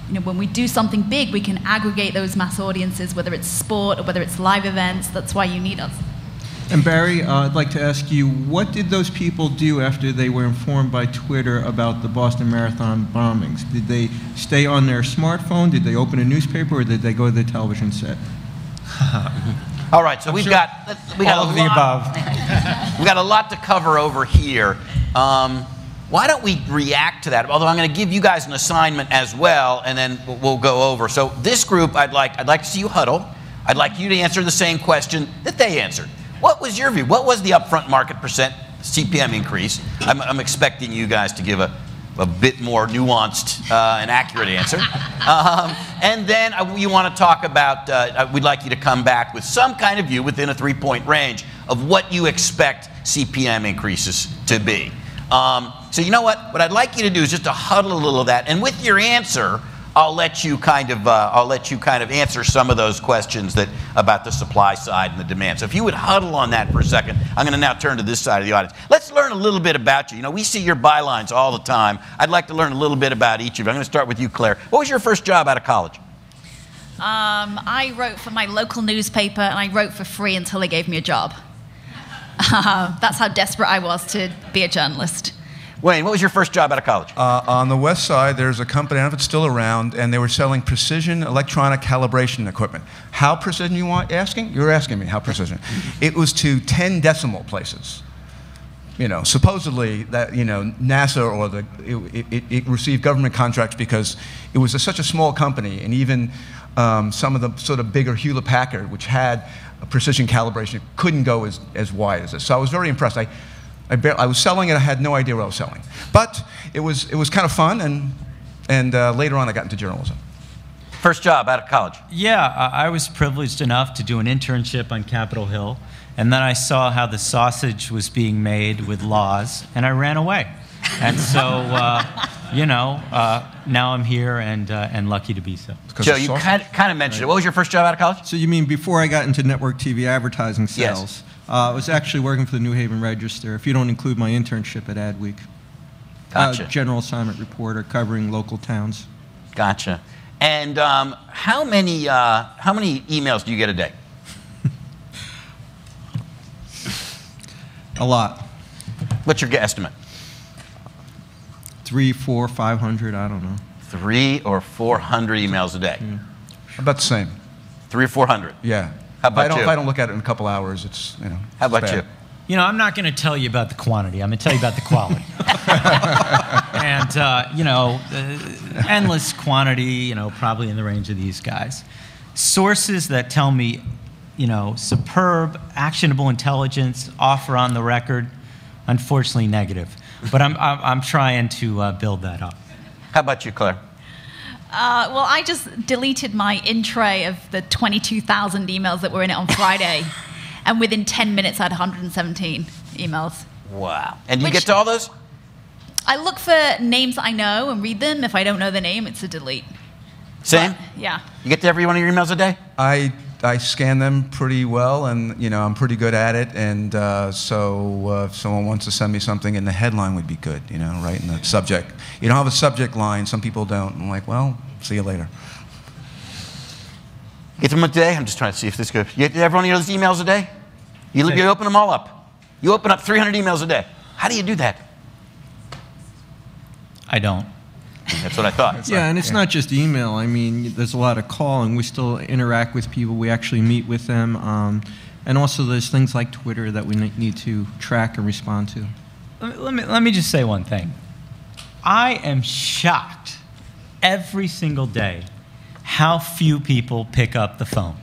you know, when we do something big, we can aggregate those mass audiences, whether it's sport or whether it's live events. That's why you need us. And Barry, I'd like to ask you, what did those people do after they were informed by Twitter about the Boston Marathon bombings? Did they stay on their smartphone? Did they open a newspaper, or did they go to the television set? All right, so we've got all of the above. We've got a lot to cover over here. Why don't we react to that? Although I'm going to give you guys an assignment as well, and then we'll go over. So this group, I'd like to see you huddle. I'd like you to answer the same question that they answered. What was your view? What was the upfront market percent CPM increase? I'm expecting you guys to give a bit more nuanced and accurate answer. And then you want to talk about, we'd like you to come back with some kind of view within a 3-point range of what you expect CPM increases to be. So you know what I'd like you to do is just to huddle a little of that, and with your answer, I'll let you kind of answer some of those questions about the supply side and the demand. So if you would huddle on that for a second, I'm going to now turn to this side of the audience. Let's learn a little bit about you. You know, we see your bylines all the time. I'd like to learn a little bit about each of you. I'm going to start with you, Claire. What was your first job out of college? I wrote for my local newspaper, and I wrote for free until they gave me a job. That's how desperate I was to be a journalist. Wayne, what was your first job out of college? On the west side, there's a company, I don't know if it's still around, and they were selling precision electronic calibration equipment. How precision you want asking? You're asking me how precision. It was to 10 decimal places. You know, supposedly that, you know, NASA or it received government contracts because it was such a small company, and even some of the sort of bigger Hewlett-Packard, which had a precision calibration, couldn't go as wide as this. So I was very impressed. I was selling it. I had no idea what I was selling, but it was kind of fun. And later on, I got into journalism. First job out of college? Yeah, I was privileged enough to do an internship on Capitol Hill, and then I saw how the sausage was being made with laws, and I ran away. And so, you know, now I'm here and lucky to be so. Joe, you kind of mentioned it. What was your first job out of college? So you mean before I got into network TV advertising sales? Yes. I was actually working for the New Haven Register, if you don't include my internship at Adweek. Gotcha. General assignment reporter covering local towns. Gotcha. And how many emails do you get a day? A lot. What's your estimate? 300, 400, 500, I don't know. 300 or 400 emails a day. Yeah. About the same. 300 or 400. Yeah. How about you? If I don't look at it in a couple hours, it's, you know. How about bad. you? You know, I'm not going to tell you about the quantity. I'm going to tell you about the quality. And, you know, endless quantity, you know, probably in the range of these guys. Sources that tell me, you know, superb, actionable intelligence, offer on the record, unfortunately negative. But I'm trying to build that up. How about you, Claire? Well, I just deleted my in-tray of the 22,000 emails that were in it on Friday. And within 10 minutes, I had 117 emails. Wow. And you get to all those? I look for names I know and read them. If I don't know the name, it's a delete. Same? But, yeah. You get to every one of your emails a day? I scan them pretty well, and you know I'm pretty good at it. And so if someone wants to send me something, and the headline would be good, you know, right in the subject. You don't have a subject line. Some people don't. I'm like, well, see you later. Get them a day? I'm just trying to see if this goes. You get to every one of those emails a day? You open them all up. You open up 300 emails a day. How do you do that? I don't. That's what I thought. Yeah, and it's not just email. I mean, there's a lot of calling. We still interact with people. We actually meet with them. And also there's things like Twitter that we need to track and respond to. Let me just say one thing. I am shocked every single day how few people pick up the phone.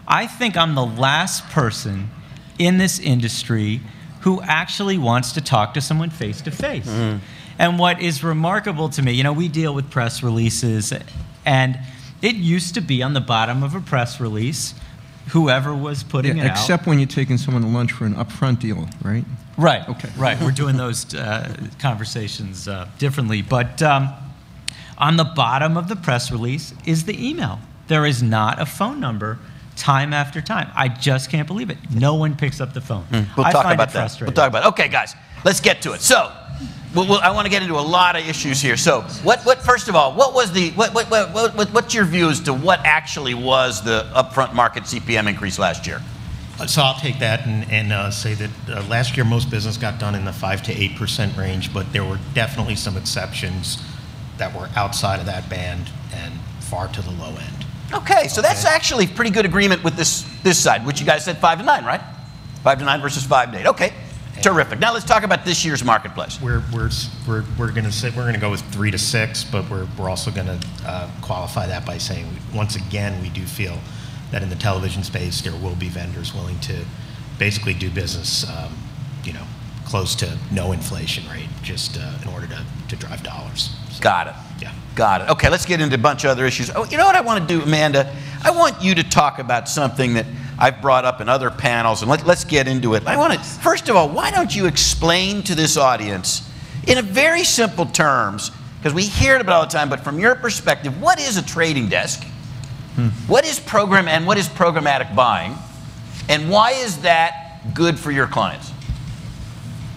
I think I'm the last person in this industry who actually wants to talk to someone face to face. And what is remarkable to me, you know, we deal with press releases, and it used to be on the bottom of a press release, whoever was putting it out. Except when you're taking someone to lunch for an upfront deal, right? Right. Okay. Right. We're doing those conversations differently. But on the bottom of the press release is the email. There is not a phone number time after time. I just can't believe it. No one picks up the phone. We'll I talk find about it that. frustrating. We'll talk about it. Okay, guys, let's get to it. So, I want to get into a lot of issues here. So, first of all, what's your view as to what actually was the upfront market CPM increase last year? So I'll take that and say that last year most business got done in the 5 to 8% range, but there were definitely some exceptions that were outside of that band and far to the low end. Okay, so that's actually pretty good agreement with this side, which you guys said 5 to 9, right? 5 to 9 versus 5 to 8. Okay, terrific. Now let's talk about this year's marketplace. We're going to go with 3 to 6, but we're also going to qualify that by saying once again we do feel that in the television space there will be vendors willing to basically do business, you know, close to no inflation rate, just in order to drive dollars. So, got it. Yeah. Got it. Okay, let's get into a bunch of other issues. Oh, you know what I want to do, Amanda? I want you to talk about something that I've brought up in other panels, and let's get into it. I want to, first of all, why don't you explain to this audience in a very simple terms, because we hear it about all the time, but from your perspective, what is a trading desk? What is programmatic buying? And why is that good for your clients?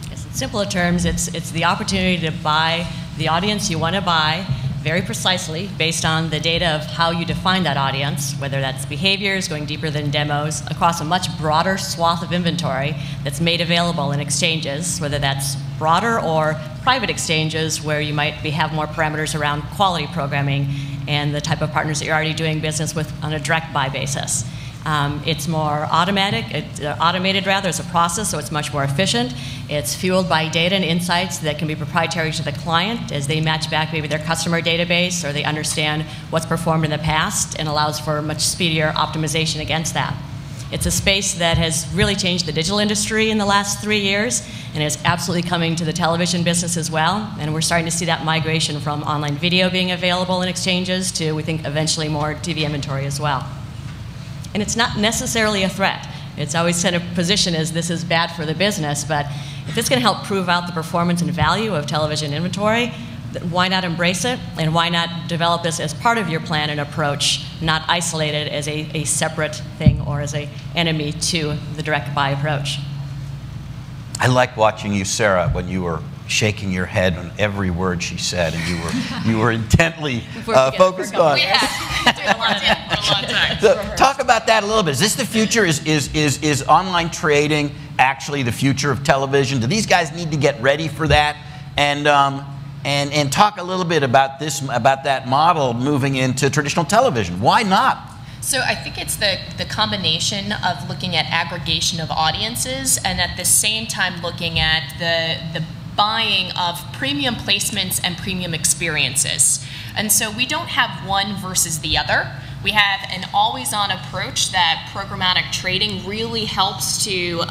Yes, in simpler terms, it's the opportunity to buy the audience you want to buy very precisely based on the data of how you define that audience, whether that's behaviors, going deeper than demos, across a much broader swath of inventory that's made available in exchanges, whether that's broader or private exchanges where you might have more parameters around quality programming and the type of partners that you're already doing business with on a direct buy basis. It's more automated rather as a process, so it's much more efficient. It's fueled by data and insights that can be proprietary to the client as they match back maybe their customer database or they understand what's performed in the past and allows for much speedier optimization against that. It's a space that has really changed the digital industry in the last 3 years and is absolutely coming to the television business as well. And we're starting to see that migration from online video being available in exchanges to, we think, eventually more TV inventory as well. And it's not necessarily a threat. It's always kind of positioned as this is bad for the business, but if it's going to help prove out the performance and value of television inventory, then why not embrace it? And why not develop this as part of your plan and approach, not isolated as a separate thing or as an enemy to the direct buy approach? I like watching you, Sarah, when you were shaking your head on every word she said, and you were intently focused on. We have did a lot of that for a long time. So, talk about that a little bit. Is this the future? Is online trading actually the future of television? Do these guys need to get ready for that? And talk a little bit about that model moving into traditional television. Why not? So I think it's the combination of looking at aggregation of audiences and at the same time looking at the buying of premium placements and premium experiences. And so we don't have one versus the other. We have an always-on approach that programmatic trading really helps to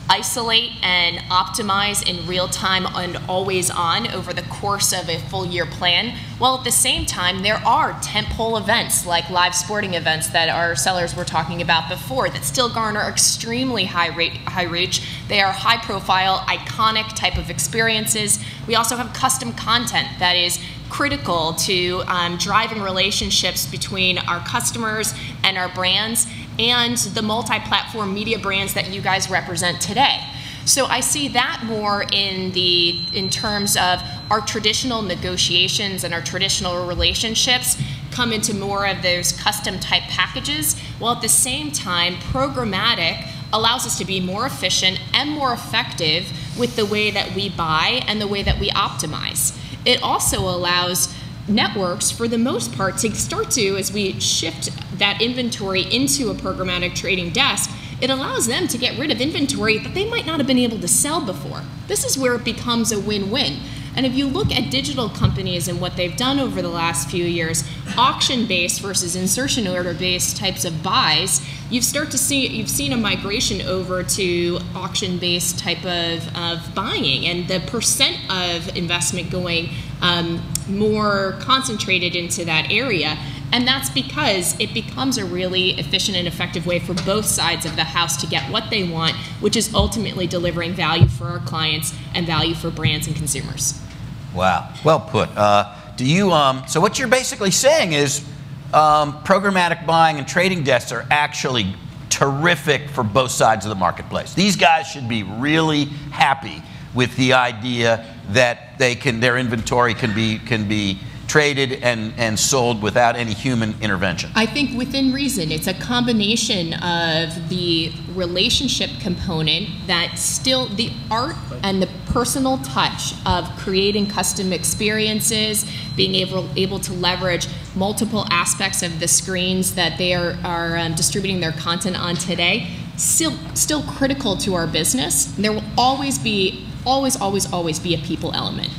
isolate and optimize in real time and always on over the course of a full year plan, while at the same time there are tentpole events like live sporting events that our sellers were talking about before that still garner extremely high reach. They are high profile, iconic type of experiences. We also have custom content that is critical to driving relationships between our customers and our brands and the multi-platform media brands that you guys represent today. So I see that more in terms of our traditional negotiations and our traditional relationships come into more of those custom type packages, while at the same time programmatic allows us to be more efficient and more effective with the way that we buy and the way that we optimize. It also allows networks, for the most part, to start to, as we shift that inventory into a programmatic trading desk, it allows them to get rid of inventory that they might not have been able to sell before. This is where it becomes a win-win. And if you look at digital companies and what they've done over the last few years, auction-based versus insertion order-based types of buys, you've seen a migration over to auction-based type of buying, and the percent of investment going more concentrated into that area. And that's because it becomes a really efficient and effective way for both sides of the house to get what they want, which is ultimately delivering value for our clients and value for brands and consumers. Wow, well put. So what you're basically saying is programmatic buying and trading desks are actually terrific for both sides of the marketplace. These guys should be really happy with the idea that their inventory can be traded and sold without any human intervention. I think within reason, it's a combination of the relationship component that still the art and the personal touch of creating custom experiences, being able to leverage multiple aspects of the screens that they are distributing their content on today, still critical to our business. There will always be a people element.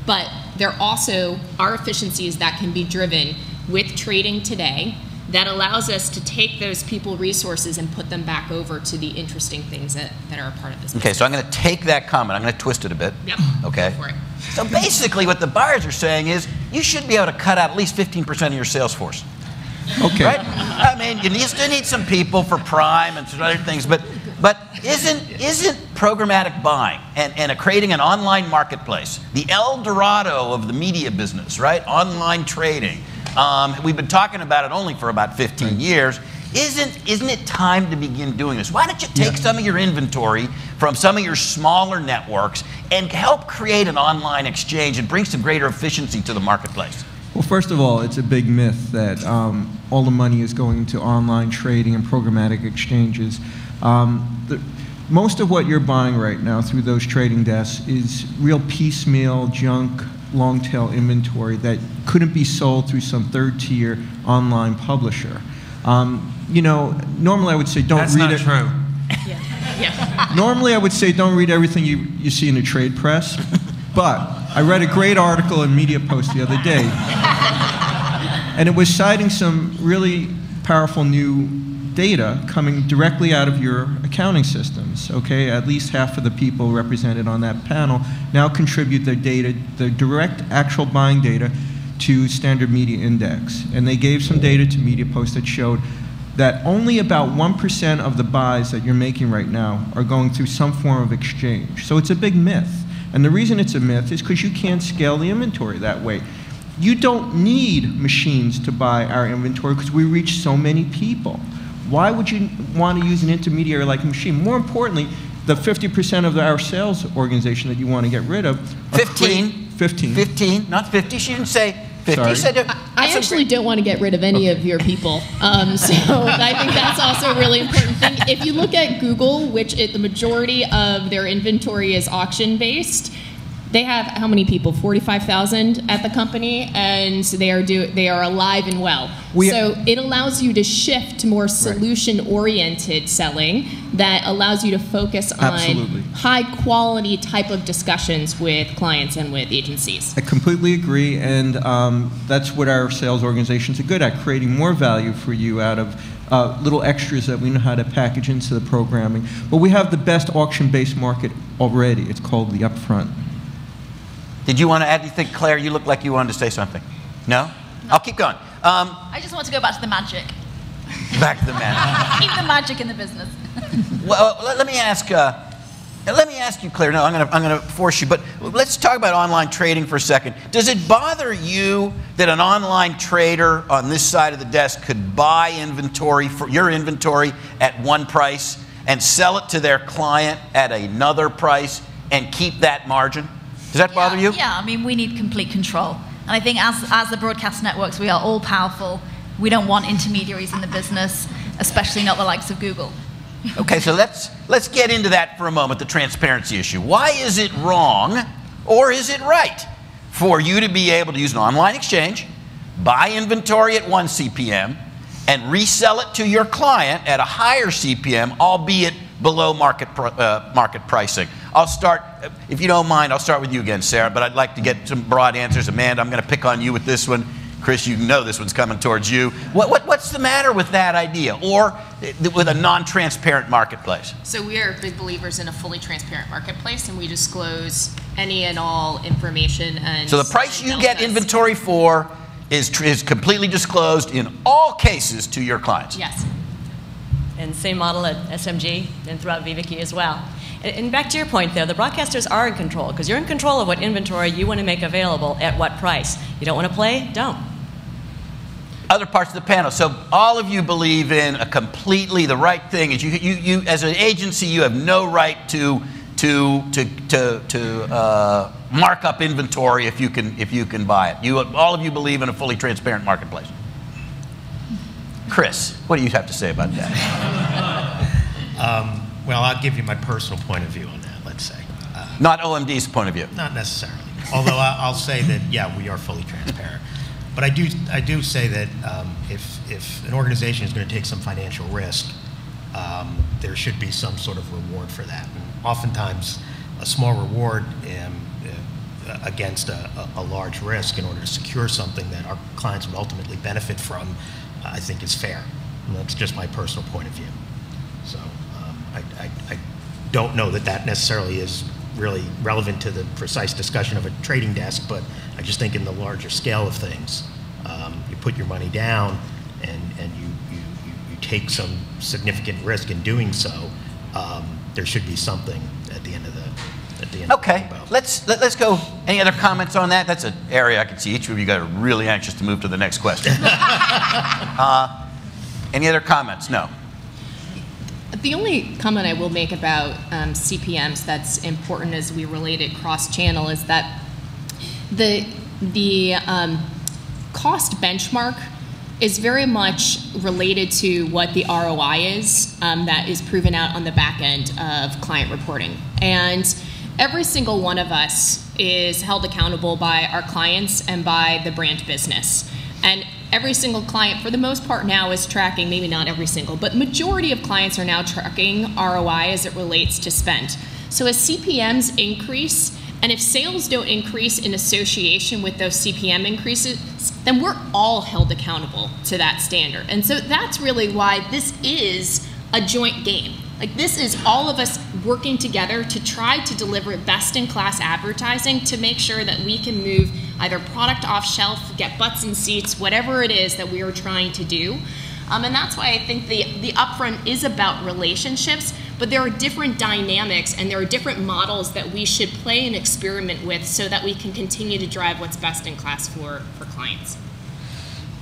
But there also are efficiencies that can be driven with trading today that allows us to take those people resources and put them back over to the interesting things that are a part of this business. Okay, so I'm going to take that comment, I'm going to twist it a bit. Yep, okay. Go for it. So basically what the buyers are saying is you should be able to cut out at least 15% of your sales force. Okay. Right? I mean, you still need some people for Prime and some other things, but isn't programmatic buying and creating an online marketplace the El Dorado of the media business, right? Online trading. We've been talking about it only for about 15 years. Isn't it time to begin doing this? Why don't you take some of your inventory from some of your smaller networks and help create an online exchange and bring some greater efficiency to the marketplace? Well, first of all, it's a big myth that all the money is going into online trading and programmatic exchanges. Most of what you're buying right now through those trading desks is real piecemeal, junk, long-tail inventory that couldn't be sold through some third-tier online publisher. Normally I would say don't read it. That's not true. Yeah. Normally I would say don't read everything you see in the trade press, but I read a great article in MediaPost the other day, and it was citing some really powerful new data coming directly out of your accounting systems, okay? At least half of the people represented on that panel now contribute their data, their direct actual buying data, to Standard Media Index. And they gave some data to MediaPost that showed that only about 1% of the buys that you're making right now are going through some form of exchange. So it's a big myth. And the reason it's a myth is because you can't scale the inventory that way. You don't need machines to buy our inventory because we reach so many people. Why would you want to use an intermediary like a machine? More importantly, the 50% of our sales organization that you want to get rid of. 15. 15, not 50. She didn't say 50. Sorry. I actually don't want to get rid of any of your people. So I think that's also a really important thing. If you look at Google, which the majority of their inventory is auction-based, They have how many people? 45,000 at the company, and they are alive and well. So it allows you to shift to more solution-oriented selling that allows you to focus on high-quality type of discussions with clients and with agencies. I completely agree, and that's what our sales organizations are good at, creating more value for you out of little extras that we know how to package into the programming. But we have the best auction-based market already. It's called the Upfront. Did you want to add anything, Claire? You look like you wanted to say something. No? I'll keep going. I just want to go back to the magic. Back to the magic. Keep the magic in the business. Well, let me ask you, Claire. No, I'm going to force you. But let's talk about online trading for a second. Does it bother you that an online trader on this side of the desk could buy inventory for your inventory at one price and sell it to their client at another price and keep that margin? Does that bother you? Yeah, I mean, we need complete control. And I think as the broadcast networks, we are all powerful. We don't want intermediaries in the business, especially not the likes of Google. Okay, so let's get into that for a moment, the transparency issue. Why is it wrong, or is it right, for you to be able to use an online exchange, buy inventory at 1 CPM, and resell it to your client at a higher CPM, albeit below market pricing? I'll start, if you don't mind, I'll start with you again, Sarah, but I'd like to get some broad answers. Amanda, I'm going to pick on you with this one. Chris, you know this one's coming towards you. What's the matter with that idea, or with a non-transparent marketplace? So we are big believers in a fully transparent marketplace, and we disclose any and all information. And so the price you get inventory for is completely disclosed in all cases to your clients? Yes. And same model at SMG and throughout VivaKey as well. And back to your point, though, the broadcasters are in control, because you're in control of what inventory you want to make available at what price. You don't want to play? Don't. Other parts of the panel. So all of you believe in a completely the right thing is you as an agency, you have no right to mark up inventory if you can buy it. All of you believe in a fully transparent marketplace. Chris, what do you have to say about that? Well, I'll give you my personal point of view on that, let's say. Not OMD's point of view? Not necessarily. Although I'll say that, yeah, we are fully transparent. But I do say that if an organization is going to take some financial risk, there should be some sort of reward for that. And oftentimes, a small reward against a large risk in order to secure something that our clients would ultimately benefit from, I think is fair. And that's just my personal point of view. So I don't know that necessarily is really relevant to the precise discussion of a trading desk, but I just think in the larger scale of things, you put your money down and you take some significant risk in doing so. There should be something at the end of the Okay, let's go. Any other comments on that? That's an area I can see each of you guys are really anxious to move to the next question. Any other comments? No. The only comment I will make about CPMs that's important as we relate it cross-channel is that the cost benchmark is very much related to what the ROI is that is proven out on the back end of client reporting. And every single one of us is held accountable by our clients and by the brand business. And every single client, for the most part now, is tracking, maybe not every single, but majority of clients are now tracking ROI as it relates to spend. So as CPMs increase, and if sales don't increase in association with those CPM increases, then we're all held accountable to that standard. And so that's really why this is a joint game. Like, this is all of us working together to try to deliver best-in-class advertising to make sure that we can move either product off shelf, get butts in seats, whatever it is that we are trying to do. And that's why I think the Upfront is about relationships, but there are different dynamics and there are different models that we should play and experiment with so that we can continue to drive what's best in class for clients.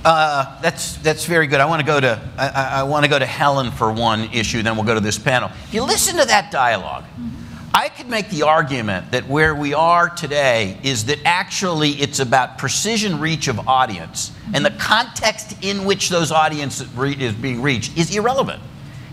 That's very good. I want to go to Helen for one issue, then we'll go to this panel. If you listen to that dialogue, I could make the argument that where we are today is that actually it's about precision reach of audience, and the context in which those audience is being reached is irrelevant.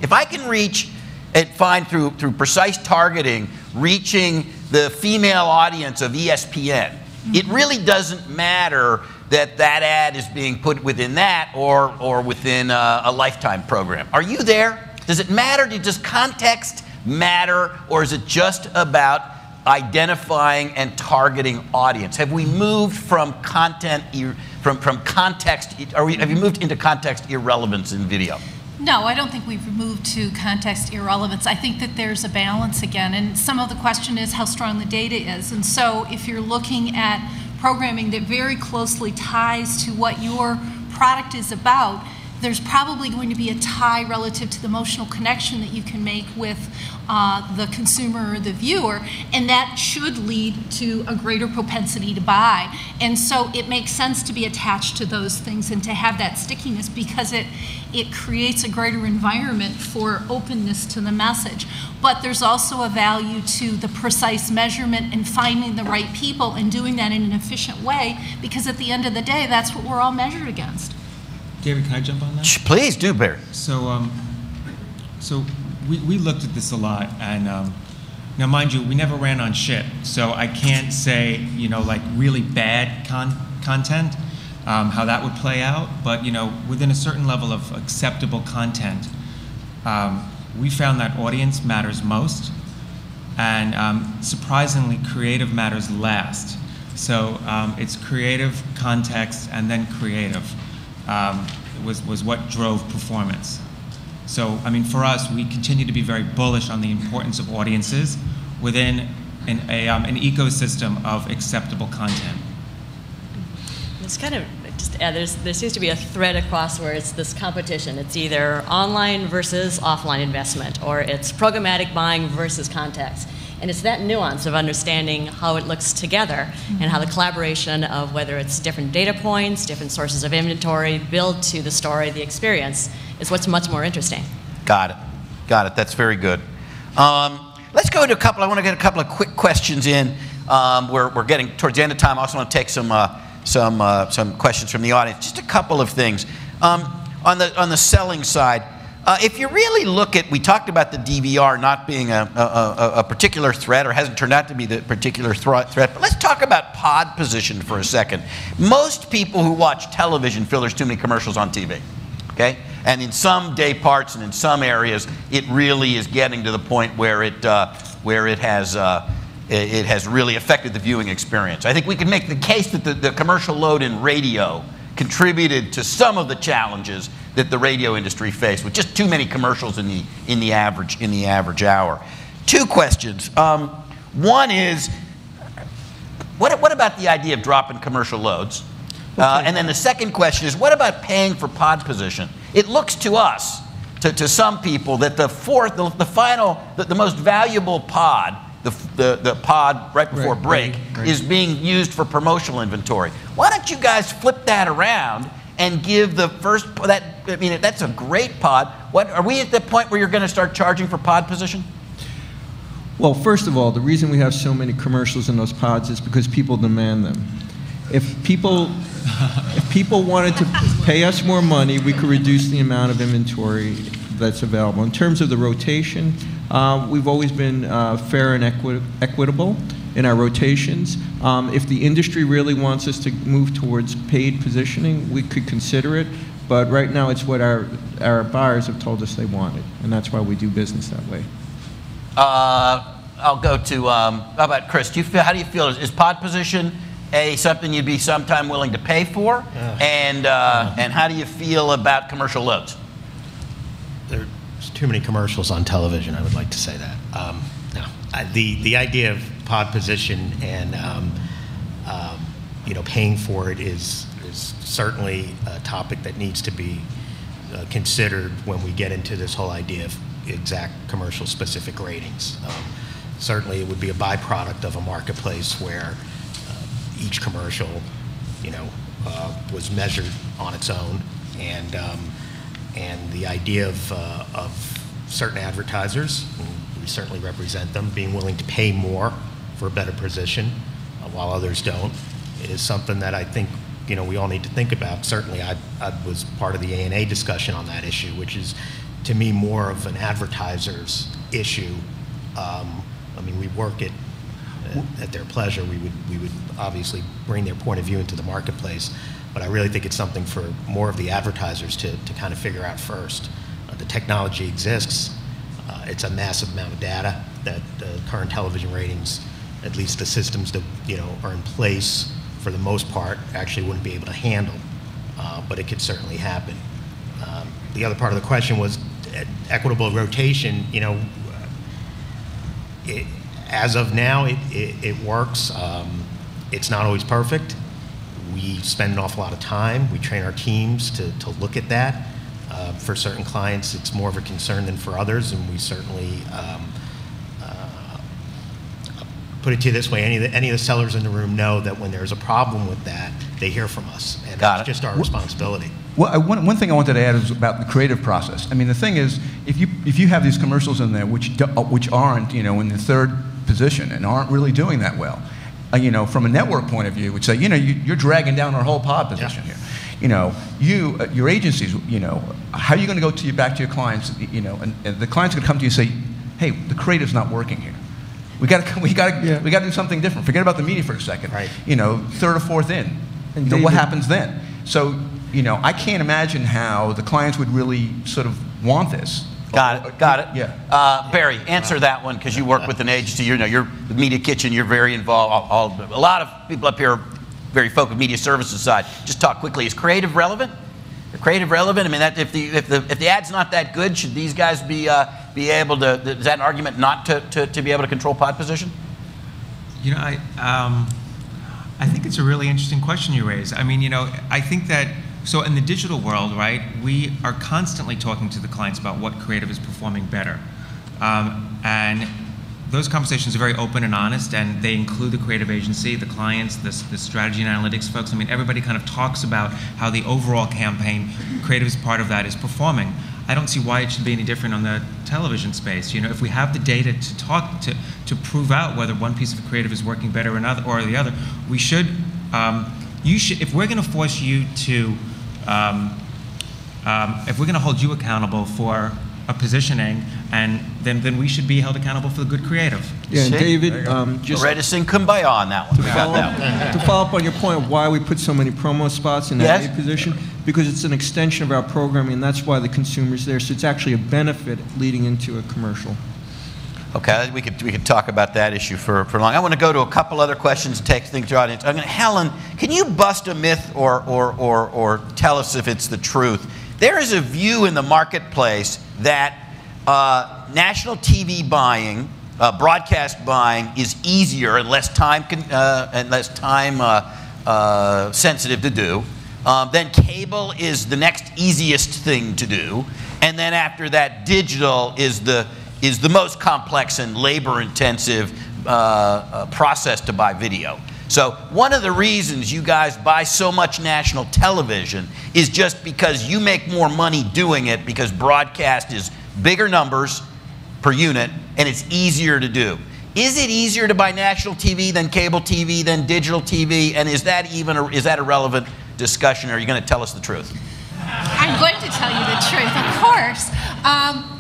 If I can reach and find through precise targeting, reaching the female audience of ESPN. It really doesn't matter that that ad is being put within that or within a Lifetime program. Are you there? Does it matter? Does context matter, or is it just about identifying and targeting audience? Have we moved from context? Have you moved into context irrelevance in video? No, I don't think we've moved to context irrelevance. I think that there's a balance again, and some of the question is how strong the data is. And so if you're looking at programming that very closely ties to what your product is about, there's probably going to be a tie relative to the emotional connection that you can make with the consumer or the viewer, and that should lead to a greater propensity to buy. And so it makes sense to be attached to those things and to have that stickiness, because it creates a greater environment for openness to the message. But there's also a value to the precise measurement and finding the right people and doing that in an efficient way, because at the end of the day, that's what we're all measured against. David, can I jump on that? Please do, Barry. So, we looked at this a lot, and now, mind you, we never ran on shit, so I can't say, like really bad content, how that would play out. But within a certain level of acceptable content, we found that audience matters most, and surprisingly, creative matters last. So it's creative, context, and then creative. Was what drove performance. So, I mean, for us, we continue to be very bullish on the importance of audiences within an ecosystem of acceptable content. It's kind of just there seems to be a thread across where it's this competition. It's either online versus offline investment, or it's programmatic buying versus context. And it's that nuance of understanding how it looks together and how the collaboration of whether it's different data points, different sources of inventory, build to the story, the experience, is what's much more interesting. Got it. Got it. That's very good. Let's go to I want to get a couple of quick questions in. We're getting towards the end of time. I also want to take some questions from the audience. Just a couple of things. On the selling side, if you really look at, we talked about the DVR not being a particular threat, or hasn't turned out to be the particular threat, but let's talk about pod position for a second. Most people who watch television feel there's too many commercials on TV, okay? And in some day parts and in some areas, it really is getting to the point where it has really affected the viewing experience. I think we can make the case that the commercial load in radio contributed to some of the challenges that the radio industry faced, with just too many commercials in the average hour. Two questions. One is, what about the idea of dropping commercial loads? And then the second question is, what about paying for pod position? It looks to us, to some people, that the most valuable pod, the pod right before break, is being used for promotional inventory. Why don't you guys flip that around and give the first, I mean, that's a great pod. Are we at the point where you're going to start charging for pod position? Well, first of all, the reason we have so many commercials in those pods is because people demand them. If people wanted to pay us more money, we could reduce the amount of inventory that's available. In terms of the rotation, we've always been fair and equitable in our rotations. If the industry really wants us to move towards paid positioning, we could consider it. But right now, it's what our buyers have told us they wanted, and that's why we do business that way. I'll go to, how about Chris? How do you feel? Is pod position something you'd be sometime willing to pay for? And how do you feel about commercial loads? There's too many commercials on television, I would like to say that. No. The idea of pod position and paying for it is certainly a topic that needs to be considered when we get into this whole idea of exact commercial specific ratings. Certainly it would be a byproduct of a marketplace where each commercial was measured on its own, and the idea of certain advertisers, and we certainly represent them, being willing to pay more for a better position while others don't, is something that I think we all need to think about. Certainly I was part of the ANA discussion on that issue, which is to me more of an advertiser's issue. I mean, we work at at their pleasure. We would obviously bring their point of view into the marketplace, but I really think it's something for more of the advertisers to kind of figure out first. The technology exists. It's a massive amount of data that current television ratings, at least the systems that are in place for the most part, actually wouldn't be able to handle. But it could certainly happen. The other part of the question was equitable rotation. As of now, it works. It's not always perfect. We spend an awful lot of time. We train our teams to look at that. For certain clients, it's more of a concern than for others, and we certainly put it to you this way: any of the sellers in the room know that when there's a problem with that, they hear from us, and it's just our responsibility. Well, one thing I wanted to add is about the creative process. I mean, the thing is, if you have these commercials in there which aren't in the third position and aren't really doing that well, from a network point of view, would say, you're dragging down our whole pod position here. Your agencies, how are you going to go back to your clients, and the client's going to come to you and say, hey, the creative's not working here. We got to do something different. Forget about the media for a second. Right. Third or fourth in. And what happens then? So, I can't imagine how the clients would really sort of want this. Got it. Yeah. Barry, answer that one, because you work with an agency. You're the Media Kitchen. You're very involved. A lot of people up here are very focused media services side. Just talk quickly. Is creative relevant? Is creative relevant? I mean, if the ad's not that good, should these guys be able to? Is that an argument not to be able to control pod position? I think it's a really interesting question you raise. I mean, I think that. So in the digital world, right, we are constantly talking to the clients about what creative is performing better. And those conversations are very open and honest, and they include the creative agency, the clients, the strategy and analytics folks. I mean, everybody kind of talks about how the overall campaign, creative as part of that, is performing. I don't see why it should be any different on the television space. If we have the data to prove out whether one piece of creative is working better or the other, we should, if we're going to force you to, if we're going to hold you accountable for a positioning, and then we should be held accountable for the good creative. Yeah, and David, just ready to sing Kumbaya on that one. To follow up on your point of why we put so many promo spots in that A position, because it's an extension of our programming, and that's why the consumer's there. So it's actually a benefit leading into a commercial. Okay, we could talk about that issue for long. I want to go to a couple other questions and take things to the audience. Helen, can you bust a myth or tell us if it's the truth? There is a view in the marketplace that national TV buying, broadcast buying, is easier and less time sensitive to do. Then cable is the next easiest thing to do, and then after that, digital is the most complex and labor-intensive process to buy video. So one of the reasons you guys buy so much national television is just because you make more money doing it, because broadcast is bigger numbers per unit and it's easier to do. Is it easier to buy national TV than cable TV than digital TV? And is that a relevant discussion, or are you going to tell us the truth? I'm going to tell you the truth, of course.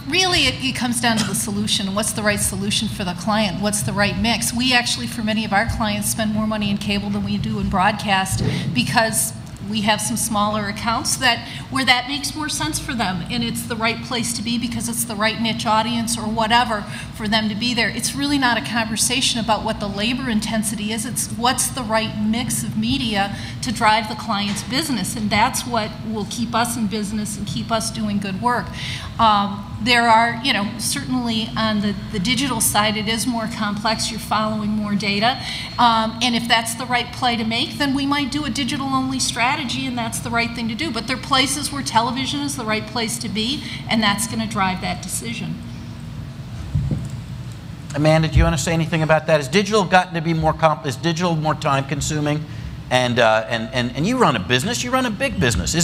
Really, it comes down to the solution. What's the right solution for the client? What's the right mix? We actually, for many of our clients, spend more money in cable than we do in broadcast, because we have some smaller accounts where that makes more sense for them, and it's the right place to be because it's the right niche audience or whatever for them to be there. It's really not a conversation about what the labor intensity is. It's what's the right mix of media to drive the client's business, and that's what will keep us in business and keep us doing good work. There are, certainly on the digital side, it is more complex. You're following more data. And if that's the right play to make, then we might do a digital-only strategy, and that's the right thing to do. But there are places where television is the right place to be, and that's going to drive that decision. Amanda, do you want to say anything about that? Has digital gotten to be is digital more time-consuming? And you run a business. You run a big business.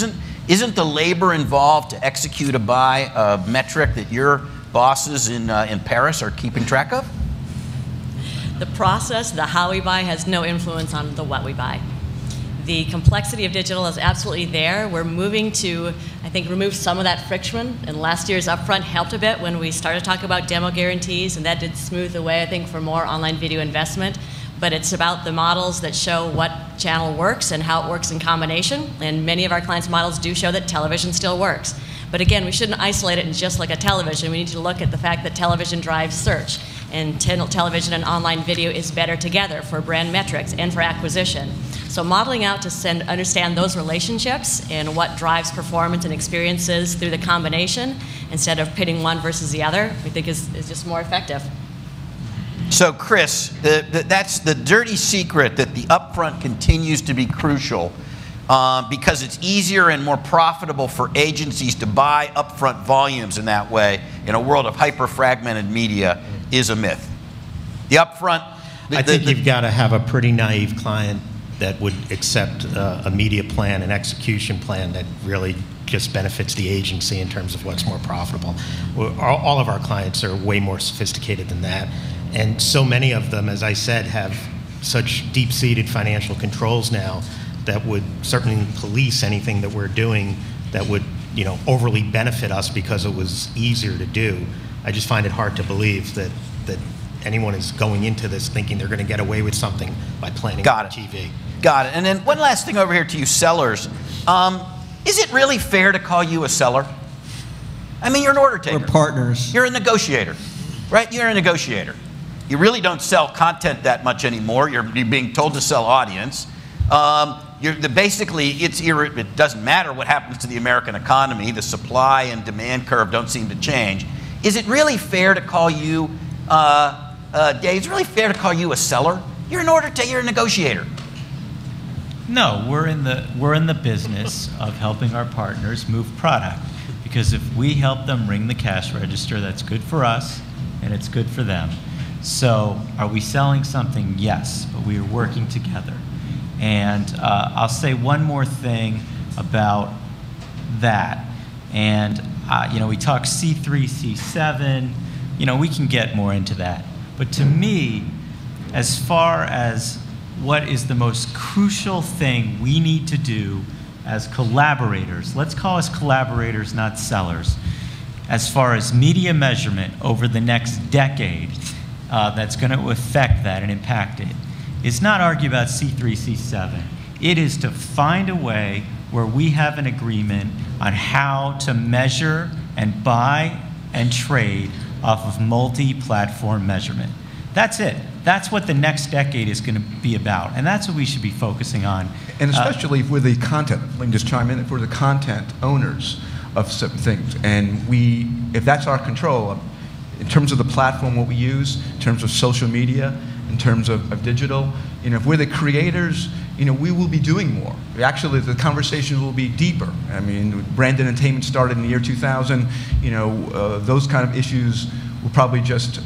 Isn't the labor involved to execute a buy a metric that your bosses in Paris are keeping track of? The process, the how we buy, has no influence on the what we buy. The complexity of digital is absolutely there. We're moving to, I think, remove some of that friction. And last year's Upfront helped a bit when we started talking about demo guarantees, and that did smooth the way, I think, for more online video investment. But it's about the models that show what channel works and how it works in combination. And many of our clients' models do show that television still works. But again, we shouldn't isolate it in just like a television. We need to look at the fact that television drives search. And television and online video is better together for brand metrics and for acquisition. So modeling out to understand those relationships and what drives performance and experiences through the combination instead of pitting one versus the other, we think is just more effective. So Chris, that's the dirty secret, that the Upfront continues to be crucial because it's easier and more profitable for agencies to buy upfront volumes in that way in a world of hyper-fragmented media is a myth. The Upfront... I think you've got to have a pretty naive client that would accept a media plan, an execution plan that really just benefits the agency in terms of what's more profitable. All of our clients are way more sophisticated than that. And so many of them, as I said, have such deep-seated financial controls now that would certainly police anything that we're doing that would, you know, overly benefit us because it was easier to do. I just find it hard to believe that anyone is going into this thinking they're going to get away with something by planning on TV. Got it. And then one last thing over here to you sellers. Is it really fair to call you a seller? I mean, you're an order taker. We're partners. You're a negotiator, right? You're a negotiator. You really don't sell content that much anymore. You're being told to sell audience. Basically, it doesn't matter what happens to the American economy. The supply and demand curve don't seem to change. Is it really fair to call you, Dave, is it really fair to call you a seller? You're an order taker, you're a negotiator. No, we're in the business of helping our partners move product, because if we help them ring the cash register, that's good for us and it's good for them. So are we selling something? Yes, but we are working together. And I'll say one more thing about that. And you know, we talk C3, C7, you know, we can get more into that. But to me, as far as what is the most crucial thing we need to do as collaborators, let's call us collaborators, not sellers, as far as media measurement over the next decade that's going to affect that and impact it, is not argue about C3, C7. It is to find a way where we have an agreement on how to measure and buy and trade off of multi-platform measurement. That's it. That's what the next decade is going to be about, and that's what we should be focusing on. And especially if we're the content, let me just chime in, if we're the content owners of certain things, and if that's our control, in terms of the platform, what we use, in terms of social media, in terms of digital, you know, if we're the creators, you know, we will be doing more. Actually, the conversations will be deeper. I mean, brand entertainment started in the year 2000, you know, those kind of issues will probably just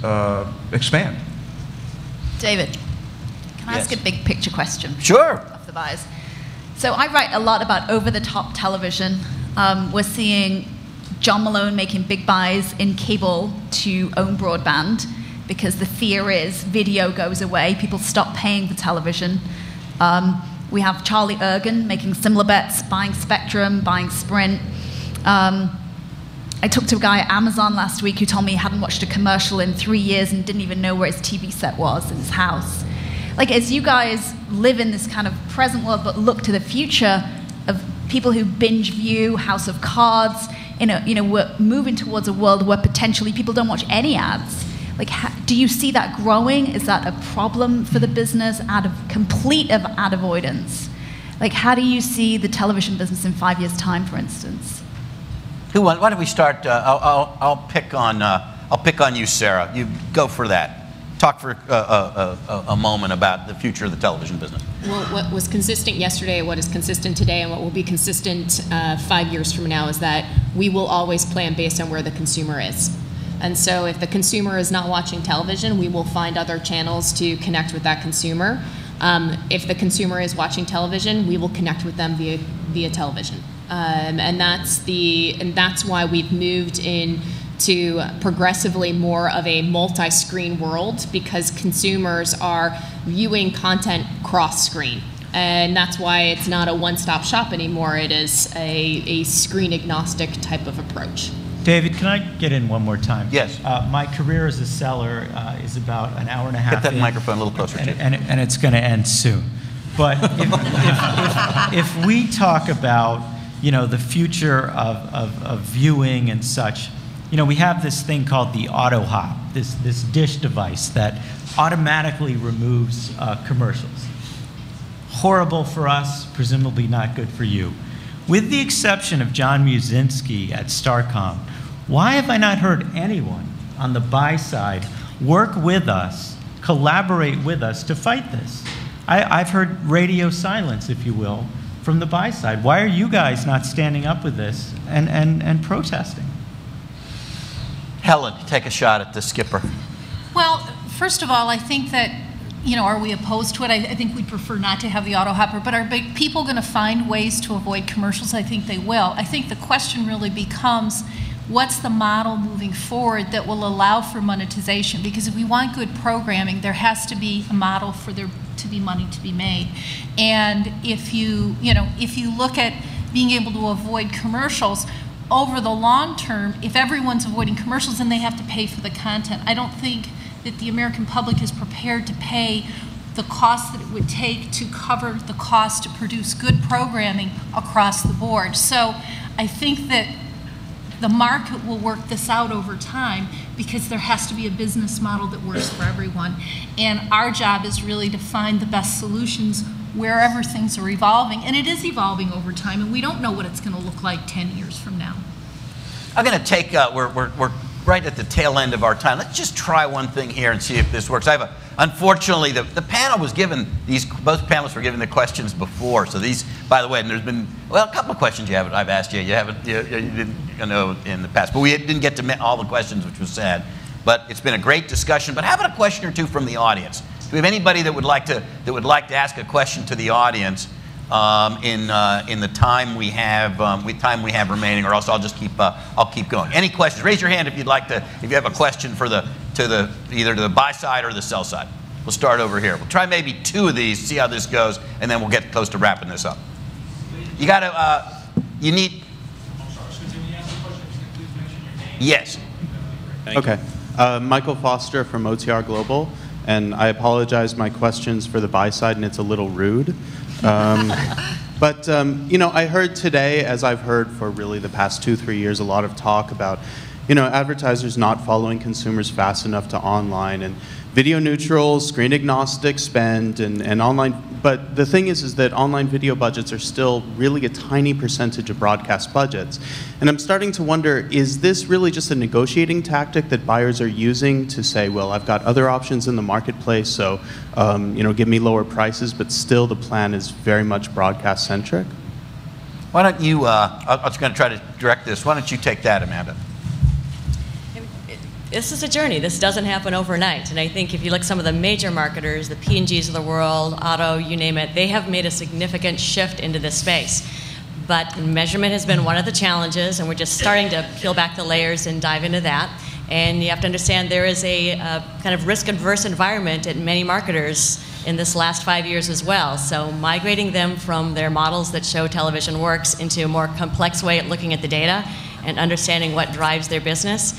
expand. David, can I ask a big picture question? Sure. Off the buyers. So I write a lot about over-the-top television. We're seeing John Malone making big buys in cable to own broadband because the fear is video goes away, people stop paying for television. We have Charlie Ergen making similar bets, buying Spectrum, buying Sprint. I talked to a guy at Amazon last week who told me he hadn't watched a commercial in 3 years and didn't even know where his TV set was in his house. Like, as you guys live in this kind of present world but look to the future of people who binge view House of Cards, you know, we're moving towards a world where potentially people don't watch any ads. Like, do you see that growing? Is that a problem for the business out of complete ad avoidance? Like, how do you see the television business in 5 years' time, for instance? Why don't we start? I'll pick on you, Sarah. You go for that. Talk for a moment about the future of the television business. Well, what was consistent yesterday, what is consistent today, and what will be consistent 5 years from now is that we will always plan based on where the consumer is. And so if the consumer is not watching television, we will find other channels to connect with that consumer. If the consumer is watching television, we will connect with them via television. And that's why we've moved into progressively more of a multi-screen world, because consumers are viewing content cross-screen. And that's why it's not a one-stop shop anymore. It is a screen-agnostic type of approach. David, can I get in one more time? Yes. My career as a seller is about an hour and a half. Get that in, microphone a little closer to you. And it's going to end soon. But if we talk about, the future of viewing and such, we have this thing called the auto hop, this dish device that automatically removes commercials. Horrible for us, presumably not good for you. With the exception of John Musinski at Starcom, why have I not heard anyone on the buy side work with us, collaborate with us to fight this? I've heard radio silence, if you will, from the buy side. Why are you guys not standing up with this and protesting? Helen, take a shot at the skipper. Well, first of all, I think that, are we opposed to it? I think we'd prefer not to have the auto hopper, but are people going to find ways to avoid commercials? I think they will. I think the question really becomes, what's the model moving forward that will allow for monetization? Because if we want good programming, there has to be a model for there to be money to be made. And if you look at being able to avoid commercials, over the long term, if everyone's avoiding commercials, then they have to pay for the content. I don't think that the American public is prepared to pay the cost that it would take to cover the cost to produce good programming across the board. So I think that the market will work this out over time because there has to be a business model that works for everyone. And our job is really to find the best solutions wherever things are evolving. And it is evolving over time, and we don't know what it's going to look like 10 years from now. I'm going to take, we're right at the tail end of our time. Let's just try one thing here and see if this works. Unfortunately, the panel was given, both panelists were given the questions before. So these, by the way, and there's been, a couple of questions I've asked you. You didn't know in the past. But we didn't get to all the questions, which was sad. But it's been a great discussion. But how about a question or two from the audience? Do we have anybody that would like to ask a question to the audience in the time we have remaining, or else I'll just keep going. Any questions? Raise your hand if you'd like to. If you have a question for either to the buy side or the sell side. We'll start over here. We'll try maybe two of these, see how this goes, and then we'll get close to wrapping this up. You got to. You need. I'm sorry. So can you ask the question? Please mention your name. Yes. Okay. Michael Foster from OTR Global. And I apologize, my question's for the buy side, and it's a little rude. But I heard today, as I've heard for really the past 2-3 years, a lot of talk about, advertisers not following consumers fast enough to online, and video neutral, screen agnostic spend, and online. But the thing is that online video budgets are still really a tiny percentage of broadcast budgets. And I'm starting to wonder, is this really just a negotiating tactic that buyers are using to say, well, I've got other options in the marketplace, so give me lower prices, but still the plan is very much broadcast centric? Why don't you, I was going to try to direct this. Why don't you take that, Amanda? This is a journey. This doesn't happen overnight. And I think if you look at some of the major marketers, the P&Gs of the world, Otto, you name it, they have made a significant shift into this space. But measurement has been one of the challenges, and we're just starting to peel back the layers and dive into that. And you have to understand there is a kind of risk-averse environment at many marketers in this last 5 years as well. So migrating them from their models that show television works into a more complex way at looking at the data and understanding what drives their business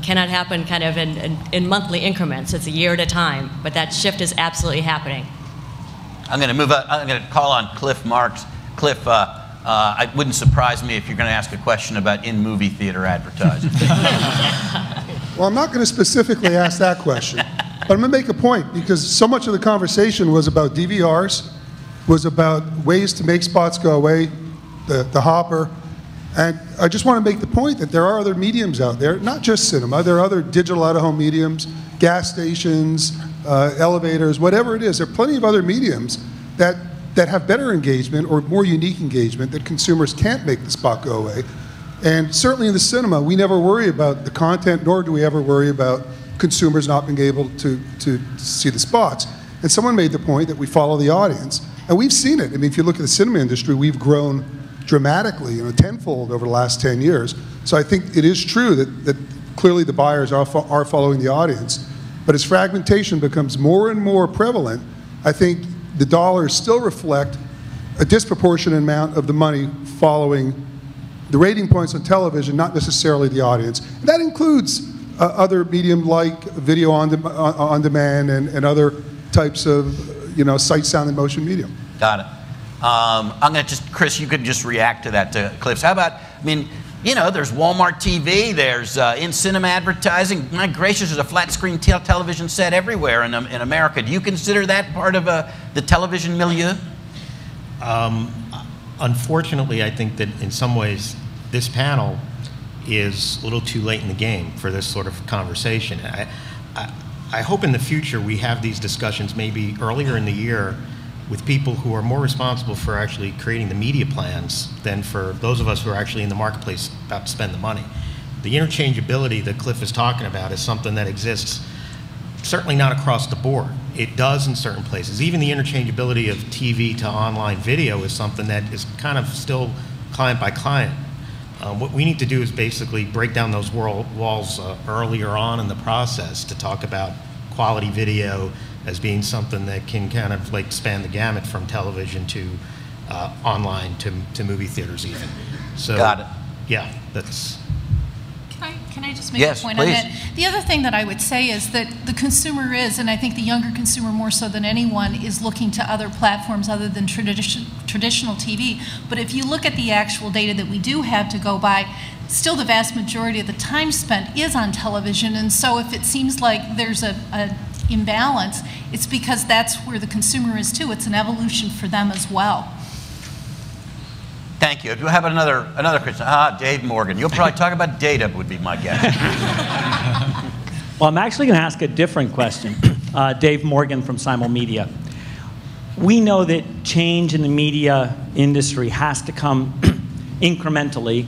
cannot happen kind of in monthly increments. It's a year at a time, but that shift is absolutely happening. I'm going to move on. I'm going to call on Cliff Marks. Cliff, it wouldn't surprise me if you're going to ask a question about in-movie theater advertising. Well, I'm not going to specifically ask that question, but I'm going to make a point, because so much of the conversation was about DVRs, was about ways to make spots go away, the hopper. And I just want to make the point that there are other mediums out there, not just cinema. There are other digital out-of-home mediums, gas stations, elevators, whatever it is. There are plenty of other mediums that have better engagement or more unique engagement that consumers can't make the spot go away. And certainly in the cinema, we never worry about the content, nor do we ever worry about consumers not being able to see the spots. And someone made the point that we follow the audience. And we've seen it. I mean, if you look at the cinema industry, we've grown dramatically, tenfold over the last 10 years. So I think it is true that clearly the buyers are following the audience. But as fragmentation becomes more and more prevalent, I think the dollars still reflect a disproportionate amount of the money following the rating points on television, not necessarily the audience. And that includes other medium like video on demand and other types of sight, sound, and motion medium. Got it. I'm going to Chris, you could just react to that, to Cliff's. How about, there's Walmart TV, there's in-cinema advertising. My gracious, there's a flat-screen television set everywhere in America. Do you consider that part of the television milieu? Unfortunately, I think that in some ways this panel is a little too late in the game for this sort of conversation. I hope in the future we have these discussions maybe earlier in the year with people who are more responsible for actually creating the media plans than for those of us who are actually in the marketplace about to spend the money. The interchangeability that Cliff is talking about is something that exists certainly not across the board. It does in certain places. Even the interchangeability of TV to online video is something that is kind of still client by client. What we need to do is basically break down those walls earlier on in the process to talk about quality video as being something that can kind of like span the gamut from television to online to movie theaters even. So, got it. Yeah, that's... Can I just make a point on that? The other thing that I would say is that the consumer is, and I think the younger consumer more so than anyone, is looking to other platforms other than traditional TV. But if you look at the actual data that we do have to go by, still the vast majority of the time spent is on television. And so if it seems like there's a imbalance, it's because that's where the consumer is too. It's an evolution for them as well. Thank you. Do we have another question? Dave Morgan. You'll probably talk about data, would be my guess. Well, I'm actually going to ask a different question. Dave Morgan from Simul Media. We know that change in the media industry has to come incrementally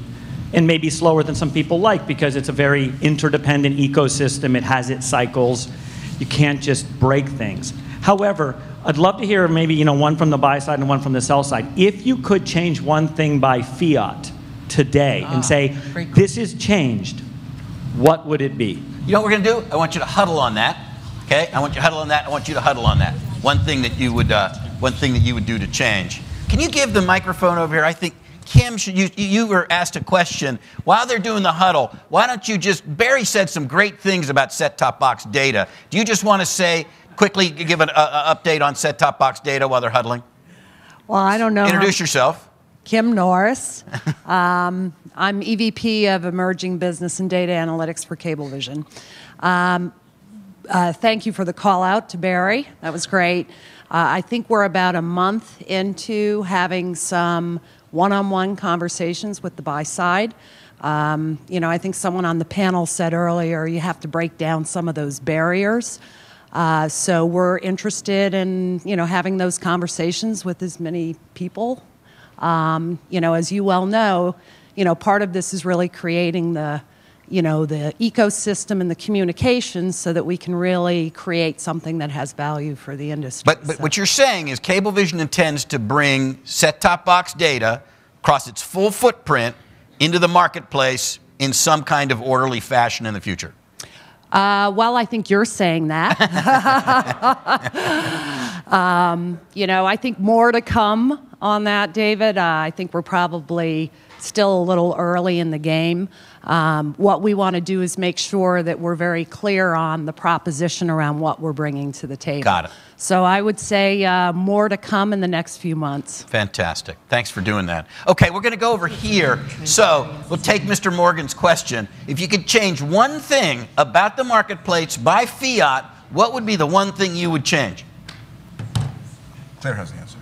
and maybe slower than some people like, because it's a very interdependent ecosystem. It has its cycles. You can't just break things. However, I'd love to hear maybe one from the buy side and one from the sell side. If you could change one thing by fiat today and say, this is changed, what would it be? You know what we're going to do? I want you to huddle on that. Okay? I want you to huddle on that. I want you to huddle on that. One thing that you would do to change. Can you give the microphone over here? I think Kim, you were asked a question while they're doing the huddle. Why don't you Barry said some great things about set-top box data. Do you just want to say, quickly give an update on set-top box data while they're huddling? Well, I don't know. Introduce yourself. Kim Norris. I'm EVP of Emerging Business and Data Analytics for Cablevision. Thank you for the call out to Barry. That was great. I think we're about a month into having some one-on-one conversations with the buy side. I think someone on the panel said earlier you have to break down some of those barriers. So we're interested in, having those conversations with as many people. As you well know, part of this is really creating the ecosystem and the communications so that we can really create something that has value for the industry. But what you're saying is Cablevision intends to bring set-top box data across its full footprint into the marketplace in some kind of orderly fashion in the future. Well, I think you're saying that. I think more to come on that, David. I think we're probably still a little early in the game. What we want to do is make sure that we're very clear on the proposition around what we're bringing to the table. Got it. So I would say more to come in the next few months. Fantastic. Thanks for doing that. Okay, we're going to go over here. So we'll take Mr. Morgan's question. If you could change one thing about the marketplace by fiat, what would be the one thing you would change? Claire has the answer.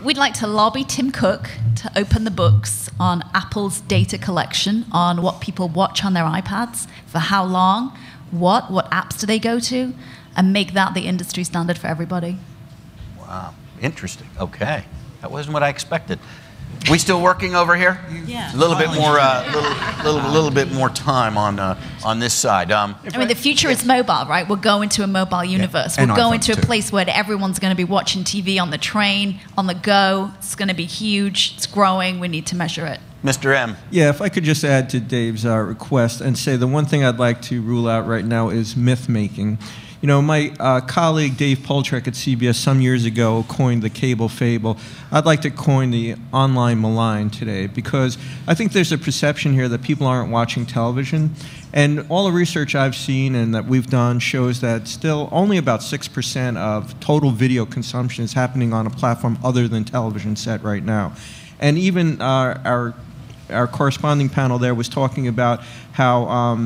We'd like to lobby Tim Cook to open the books on Apple's data collection on what people watch on their iPads, for how long, what apps do they go to, and make that the industry standard for everybody. Wow, interesting. Okay, that wasn't what I expected. We still working over here? Yeah. A little bit more, little bit more time on this side. The future is mobile, right? We're going to a mobile universe. Yeah. We're going to a too. place where everyone's going to be watching TV on the train, on the go. It's going to be huge. It's growing. We need to measure it. Mr. M. Yeah, if I could just add to Dave's request and say the one thing I'd like to rule out right now is myth making. You know, my colleague Dave Poltrek at CBS some years ago coined the cable fable. I'd like to coin the online malign today, because I think there's a perception here that people aren't watching television. And all the research I've seen and that we've done shows that still only about 6% of total video consumption is happening on a platform other than television set right now. And even our corresponding panel there was talking about how,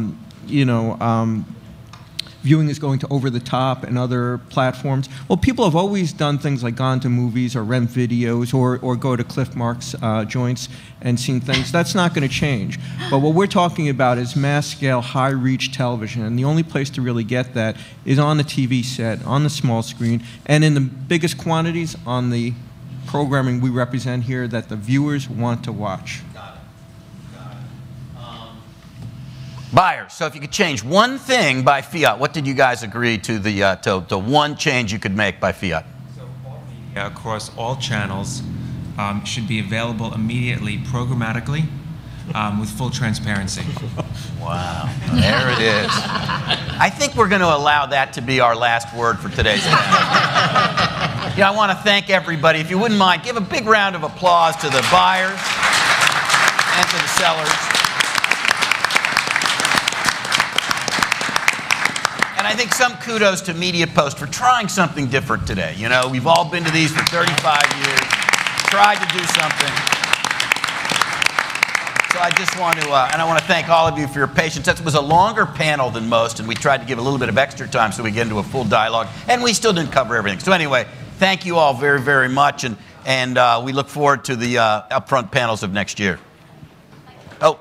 viewing is going to over the top and other platforms. Well, people have always done things like gone to movies or rent videos or go to Cliff Mark's joints and seen things. That's not going to change. But what we're talking about is mass-scale, high-reach television, and the only place to really get that is on the TV set, on the small screen, and in the biggest quantities on the programming we represent here that the viewers want to watch. Buyers, so if you could change one thing by fiat, what did you guys agree to the one change you could make by fiat? So all media across all channels should be available immediately, programmatically, with full transparency. Wow, there it is. I think we're going to allow that to be our last word for today's panel. I want to thank everybody. If you wouldn't mind, give a big round of applause to the buyers and to the sellers. And I think some kudos to MediaPost for trying something different today. You know, we've all been to these for 35 years, tried to do something. So I just want to, and I want to thank all of you for your patience. That was a longer panel than most, and we tried to give a little bit of extra time so we get into a full dialogue, and we still didn't cover everything. So anyway, thank you all very, very much, and we look forward to the upfront panels of next year. Oh.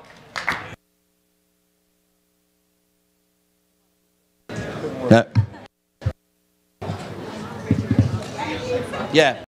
Yeah.